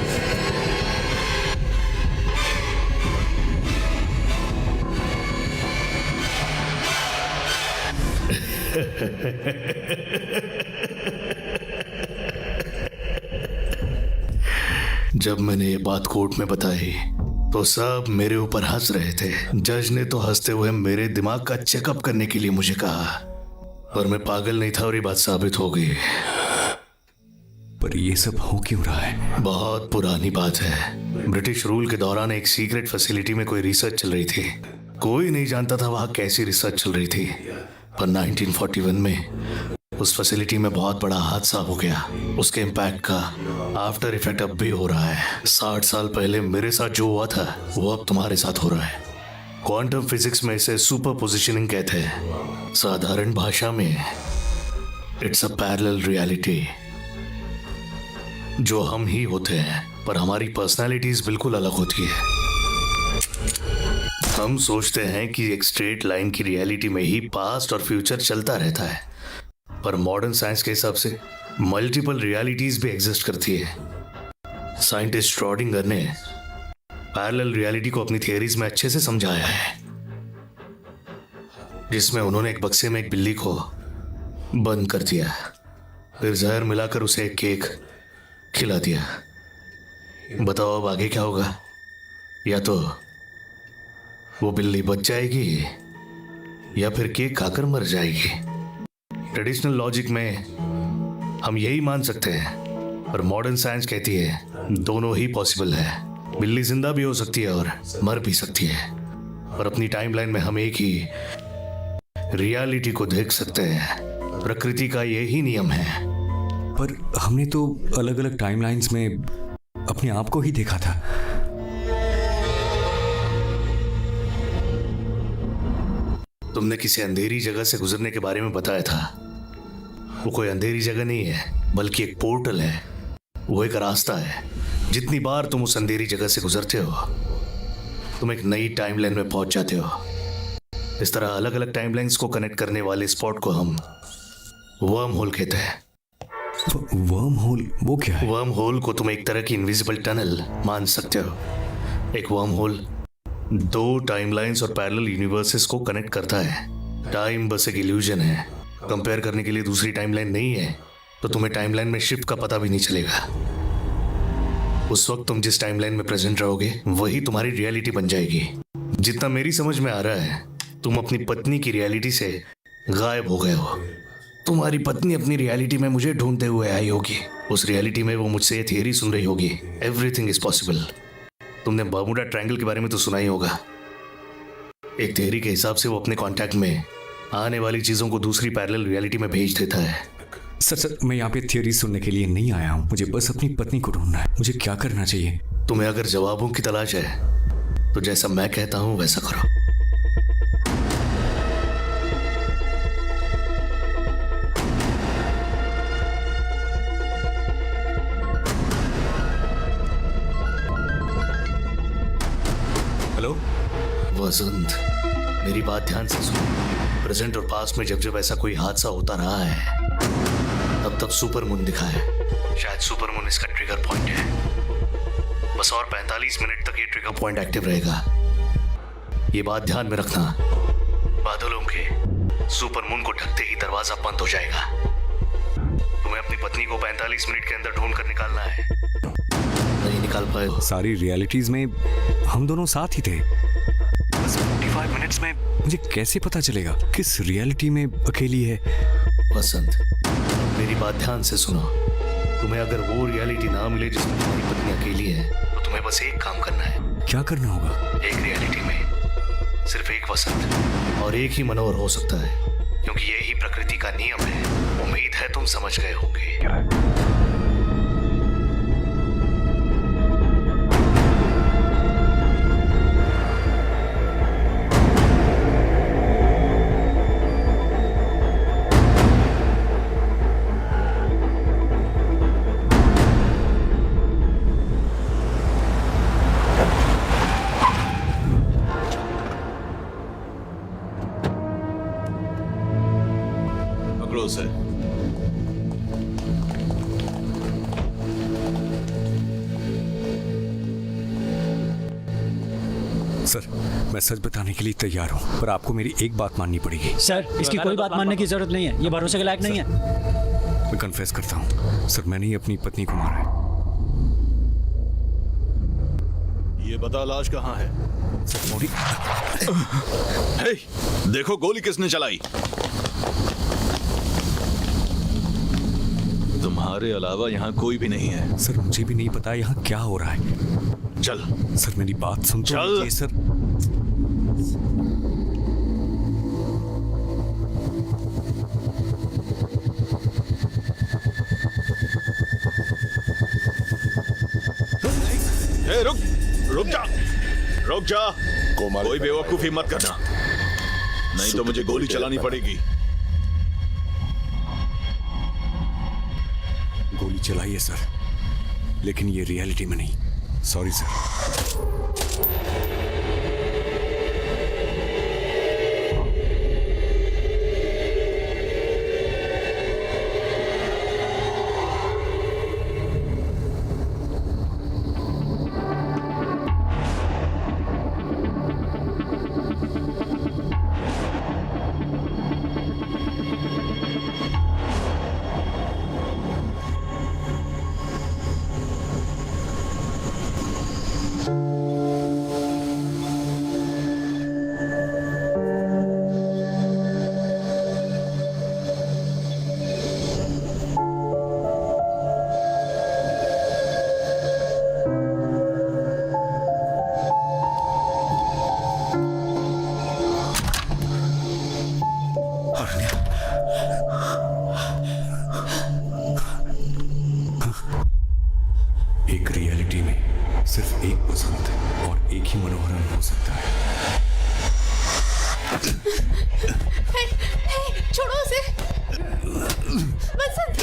जब मैंने ये बात कोर्ट में बताई तो सब मेरे ऊपर हंस रहे थे। जज ने तो हंसते हुए मेरे दिमाग का चेकअप करने के लिए मुझे कहा, पर मैं पागल नहीं था और ये बात साबित हो गई। पर ये सब हो क्यों रहा है? बहुत पुरानी बात है। ब्रिटिश रूल के दौरान एक सीक्रेट फैसिलिटी में कोई रिसर्च चल रही थी। कोई नहीं जानता था वहां कैसी रिसर्च चल रही थी। पर 1941 में उस फैसिलिटी में बहुत बड़ा हादसा हो गया। उसके इम्पैक्ट का आफ्टर इफेक्ट अब भी हो रहा है। 60 साल पहले मेरे साथ जो हुआ था वो अब तुम्हारे साथ हो रहा है। क्वांटम फिजिक्स में इसे सुपर पोजिशनिंग कहते हैं। साधारण भाषा में इट्स अ पैरेलल रियलिटी। जो हम ही होते हैं, पर हमारी पर्सनालिटीज बिल्कुल अलग होती है। हम सोचते हैं कि एक स्ट्रेट लाइन की रियलिटी में ही पास्ट और फ्यूचर चलता रहता है, पर मॉडर्न साइंस के हिसाब से मल्टीपल रियलिटीज भी एग्जिस्ट करती है। साइंटिस्ट श्रोडिंगर ने पैरेलल रियलिटी को अपनी थियरीज में अच्छे से समझाया है, जिसमें उन्होंने एक बक्से में एक बिल्ली को बंद कर दिया, फिर जहर मिलाकर उसे एक केक खिला दिया। बताओ अब आगे क्या होगा? या तो वो बिल्ली बच जाएगी या फिर केक खाकर मर जाएगी। ट्रेडिशनल लॉजिक में हम यही मान सकते हैं, पर मॉडर्न साइंस कहती है दोनों ही पॉसिबल है। बिल्ली जिंदा भी हो सकती है और मर भी सकती है, पर अपनी टाइमलाइन में हम एक ही रियलिटी को देख सकते हैं। प्रकृति का यही नियम है। पर हमने तो अलग अलग टाइमलाइंस में अपने आप को ही देखा था। तुमने किसी अंधेरी जगह से गुजरने के बारे में बताया था। वो कोई अंधेरी जगह नहीं है, बल्कि एक पोर्टल है। वो एक रास्ता है। जितनी बार तुम उस अंधेरी जगह से गुजरते हो, तुम एक नई टाइमलाइन में पहुंच जाते हो। इस तरह अलग अलग टाइमलाइंस को कनेक्ट करने वाले स्पॉट को हम वर्म होल कहते हैं। वर्म होल वो क्या है? वर्म होल को तुम एक तरह की इनविजिबल टनल मान सकते हो। एक वर्म होल दो टाइमलाइंस और पैरेलल यूनिवर्सेस को कनेक्ट करता है। टाइम बस एक इल्यूजन है। कंपेयर करने के लिए दूसरी टाइमलाइन नहीं है, तो तुम्हें टाइमलाइन में शिफ्ट का पता भी नहीं चलेगा। उस वक्त तुम जिस टाइमलाइन में प्रेजेंट रहोगे, वही तुम्हारी रियलिटी बन जाएगी। जितना मेरी समझ में आ रहा है, तुम अपनी पत्नी की रियलिटी से गायब हो गए हो। तुम्हारी पत्नी अपनी रियलिटी में मुझे ढूंढते हुए आई होगी। उस रियलिटी में वो मुझसे ये थियरी सुन रही होगी, एवरीथिंग इज पॉसिबल। तुमने बर्मुडा ट्रायंगल के बारे में तो सुना ही होगा। एक थियरी के हिसाब से वो अपने कांटेक्ट में आने वाली चीजों को दूसरी पैरेलल रियलिटी में भेज देता है। सर मैं यहाँ पे थियरी सुनने के लिए नहीं आया हूँ। मुझे बस अपनी पत्नी को ढूंढना है। मुझे क्या करना चाहिए? तुम्हें अगर जवाबों की तलाश है, तो जैसा मैं कहता हूँ वैसा करो। हेलो वसंत, मेरी बात ध्यान से सुनो। प्रेजेंट और पास्ट में जब जब ऐसा कोई हादसा होता रहा है, तब तब सुपर मून दिखा है। शायद सुपर मून इसका ट्रिगर पॉइंट है। बस और 45 मिनट तक ये ट्रिगर पॉइंट एक्टिव रहेगा। ये बात ध्यान में रखना। बादलों के सुपर मून को ढकते ही दरवाजा बंद हो जाएगा। तुम्हें अपनी पत्नी को 45 मिनट के अंदर ढूंढ कर निकालना है। नहीं निकाल पाए हो? सारी रियलिटीज में हम दोनों साथ ही थे। बस 45 मिनट्स में मुझे कैसे पता चलेगा किस रियलिटी में अकेली है? वसंत, मेरी बात ध्यान से सुनो। तुम्हें अगर वो रियलिटी ना मिले जिसमें तुम्हारी पत्नी अकेली है, तो तुम्हें बस एक काम करना है। क्या करना होगा? एक रियलिटी में सिर्फ एक वसंत और एक ही मनोहर हो सकता है, क्योंकि यही प्रकृति का नियम है। उम्मीद है तुम समझ गए होंगे। से सर, मैं सच बताने के लिए तैयार हूँ, पर आपको मेरी एक बात माननी पड़ेगी। सर, इसकी कोई बात मानने की जरूरत नहीं है। ये भरोसे के लायक नहीं है। मैं कन्फेस करता हूँ सर, मैंने ही अपनी पत्नी को मारा है। ये बता लाश कहाँ है? सर मोड़ी। हे, देखो गोली किसने चलाई? तुम्हारे अलावा यहाँ कोई भी नहीं है। सर मुझे भी नहीं पता यहाँ क्या हो रहा है। चल सर मेरी बात सुन तो चल लीजिए, सर। ए, रुक जा। कोई बेवकूफी मत करना, नहीं तो मुझे गोली चलानी पड़ेगी। गोली चलाइए सर। लेकिन ये रियलिटी में नहीं। Sorry sir. एक रियलिटी में सिर्फ एक पसंद और एक ही मनोहरन हो सकता है। छोड़ो उसे। बसंत,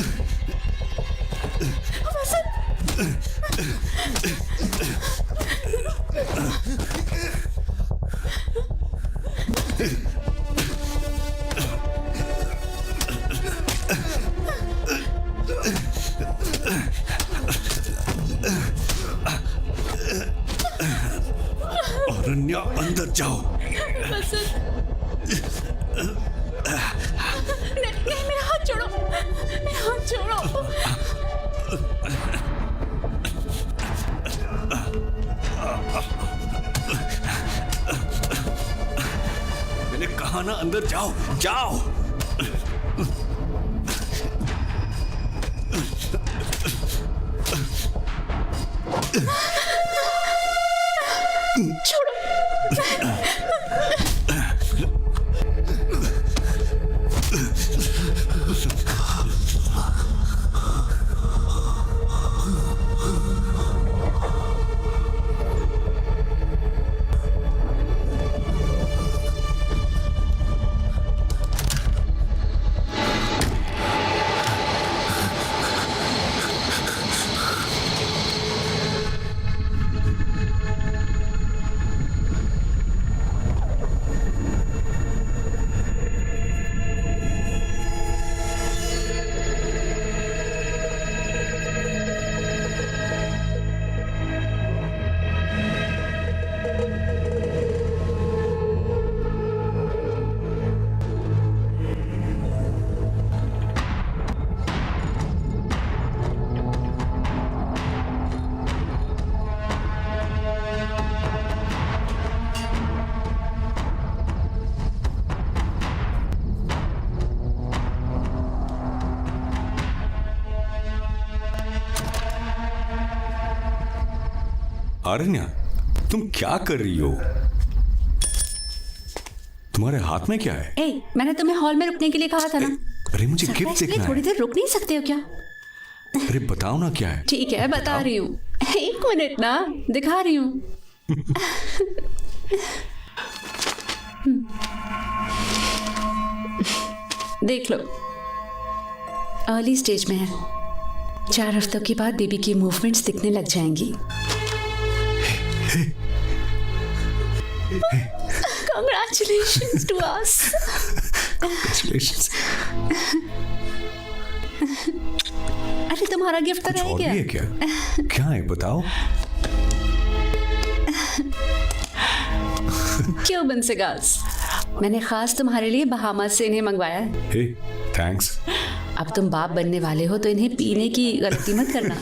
अरण्या, अंदर जाओ। नहीं, मेरा हाथ छोड़ो, मेरा हाथ छोड़ो। मैंने कहा ना अंदर जाओ, जाओ। अरण्या, तुम क्या कर रही हो? तुम्हारे हाथ में क्या है? ए, मैंने तुम्हें हॉल में रुकने के लिए कहा था ना। अरे मुझे सरप्राइज गिफ्ट के लिए देखना थोड़ी है। देर रुक नहीं सकते हो क्या? अरे बताओ ना क्या है। ठीक है, बता रही हूँ। एक मिनट ना, दिखा रही हूँ। देख लो, अर्ली स्टेज में है। 4 हफ्तों के बाद बेबी की मूवमेंट्स दिखने लग जाएंगी। Congratulations to us. Congratulations. अरे तुम्हारा गिफ्ट तो रह गया। है क्या? क्या है बताओ? क्यों बंसेगास, मैंने खास तुम्हारे लिए बहामा से इन्हें मंगवाया है। हे, थैंक्स। अब तुम बाप बनने वाले हो तो इन्हें पीने की गलती मत करना।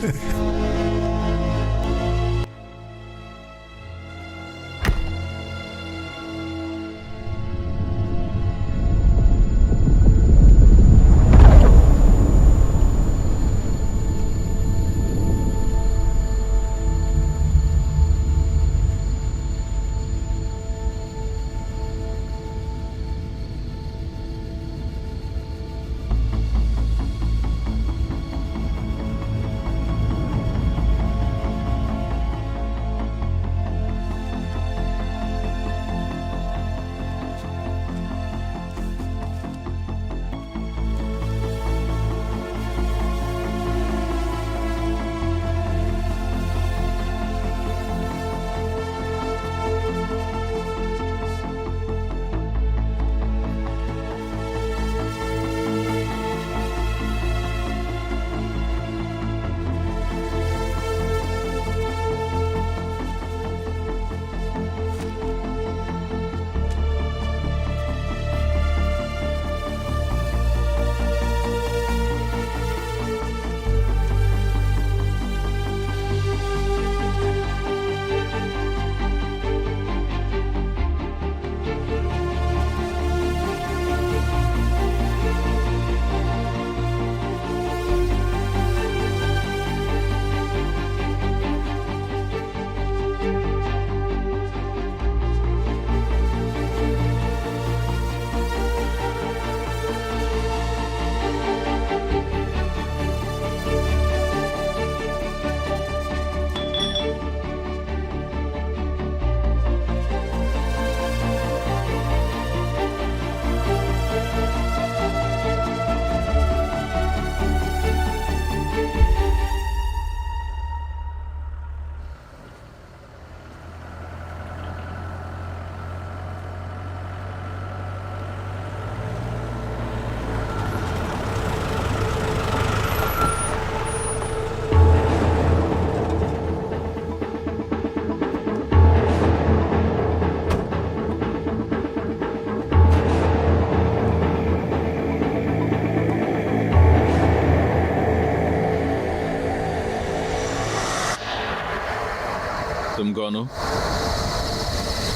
कौन हो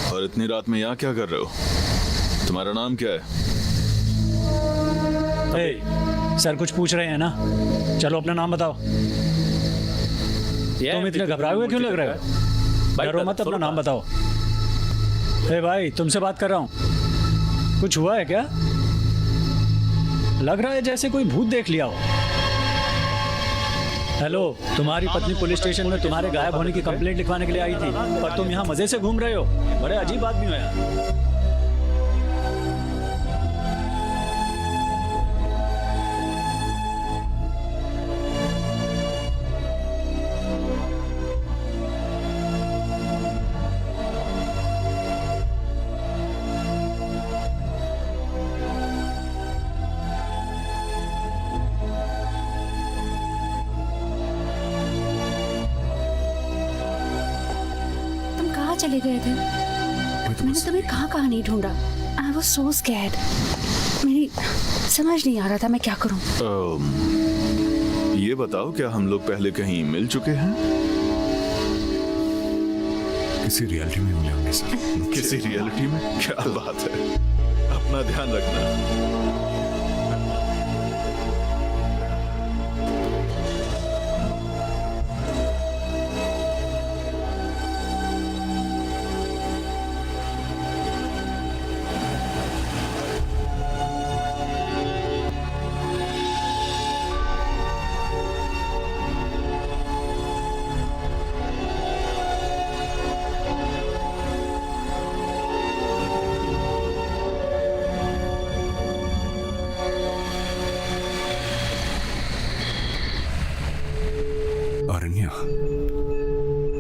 और इतनी रात में यहाँ क्या कर रहे हो? तुम्हारा नाम क्या है? सर कुछ पूछ रहे हैं ना, चलो अपना नाम बताओ। तुम इतने घबराए हुए क्यों लग रहे हो? डरो मत, अपना नाम बताओ। भाई तुमसे बात कर रहा हूँ, कुछ हुआ है क्या? लग रहा है जैसे कोई भूत देख लिया हो। हेलो, तुम्हारी पत्नी पुलिस स्टेशन में तुम्हारे गायब होने की कंप्लेंट लिखवाने के लिए आई थी, पर तुम यहाँ मजे से घूम रहे हो। बड़े अजीब आदमी हो यार। चले गए थे? मैंने तुम्हें कहाँ नहीं ढूंढा। I was so scared. मेरी समझ नहीं आ रहा था मैं क्या करूं। ये बताओ, क्या हम लोग पहले कहीं मिल चुके हैं? किसी रियलिटी में मिले होंगे सर। किसी रियलिटी में? क्या बात है, अपना ध्यान रखना। अरण्या,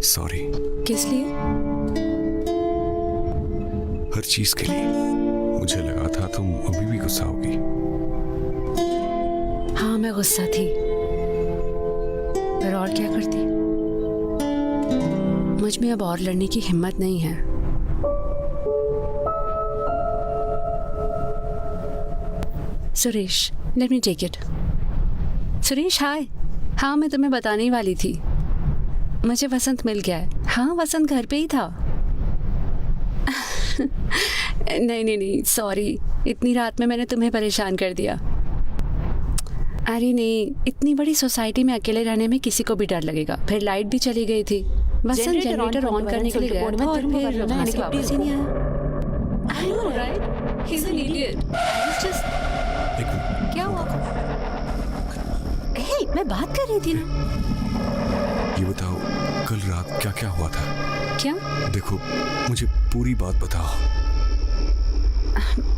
सॉरी। किस लिए? हर चीज के लिए। मुझे लगा था तुम अभी भी गुस्सा होगी। हाँ मैं गुस्सा थी, पर और क्या करती। मुझ में अब और लड़ने की हिम्मत नहीं है। Suresh, let me take it. Suresh hi. हाँ मैं तुम्हें बताने ही वाली थी, मुझे वसंत मिल गया है। हाँ वसंत घर पे ही था। नहीं सॉरी, इतनी रात में मैंने तुम्हें परेशान कर दिया। अरे नहीं, इतनी बड़ी सोसाइटी में अकेले रहने में किसी को भी डर लगेगा। फिर लाइट भी चली गई थी। वसंत जनरेटर ऑन करने के लिए गया था और फिर वापस ही नहीं आया। I know, right? He's an idiot. He's just... क्या हुआ? हे, मैं बात कर रही थी ना। ये बताओ, कल रात क्या क्या हुआ था? क्या? देखो, मुझे पूरी बात बताओ।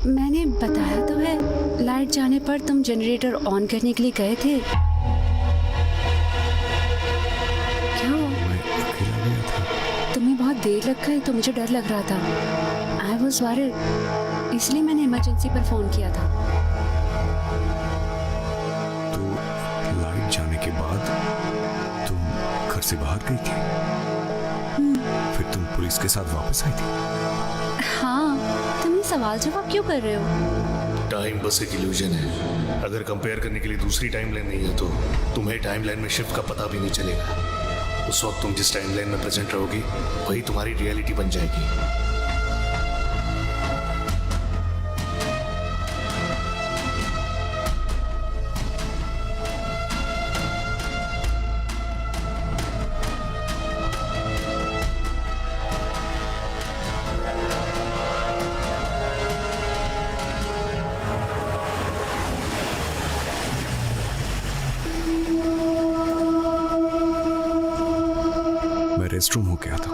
मैंने बताया तो है, लाइट जाने पर तुम जनरेटर ऑन करने के लिए गए थे। क्या हुआ? मैं अकेला गया था। तुम्हें बहुत देर लग गई तो मुझे डर लग रहा था। आई वॉज वरीड, इसलिए मैंने इमरजेंसी पर फोन किया था। तो लाइट जाने के बाद तुम घर से बाहर गई थी? फिर तुम पुलिस के साथ वापस आई थी? हाँ, तुम ये सवाल जवाब क्यों कर रहे हो? टाइम बस एक इल्यूजन है। अगर कंपेयर करने के लिए दूसरी टाइमलाइन नहीं है तो तुम्हें टाइमलाइन में शिफ्ट का पता भी नहीं चलेगा। उस वक्त तुम जिस टाइमलाइन में प्रेजेंट रहोगी वही तुम्हारी रियलिटी बन जाएगी। रेस्टरूम हो गया था।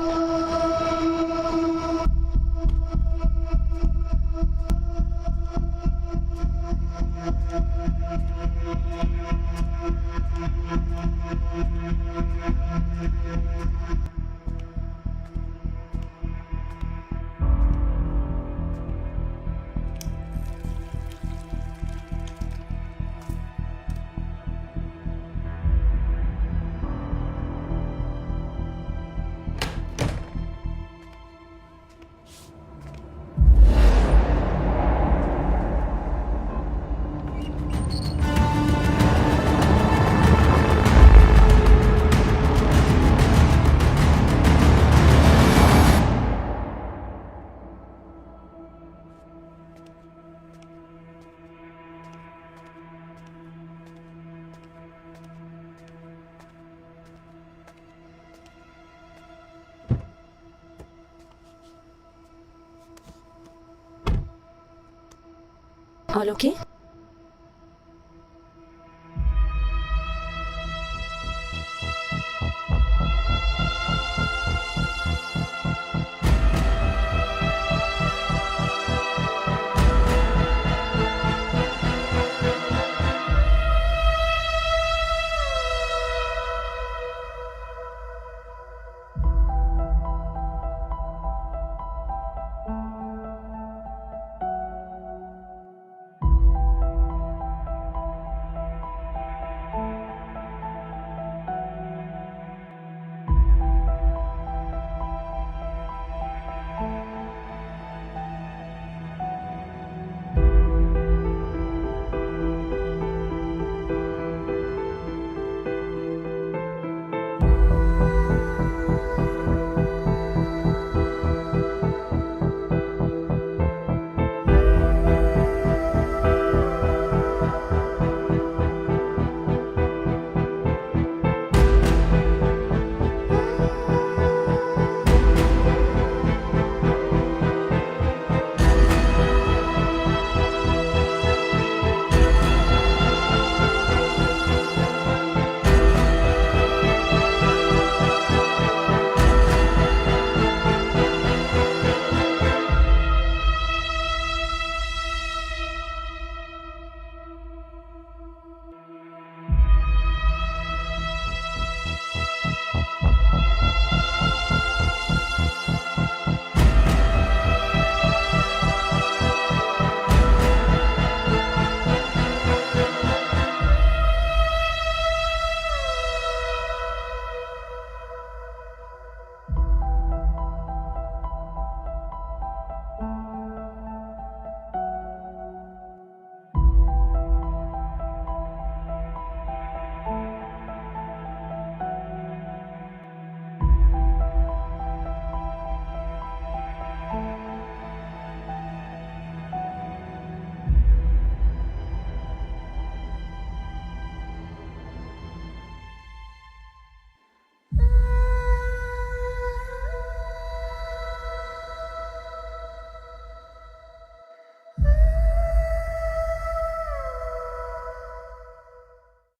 All okay?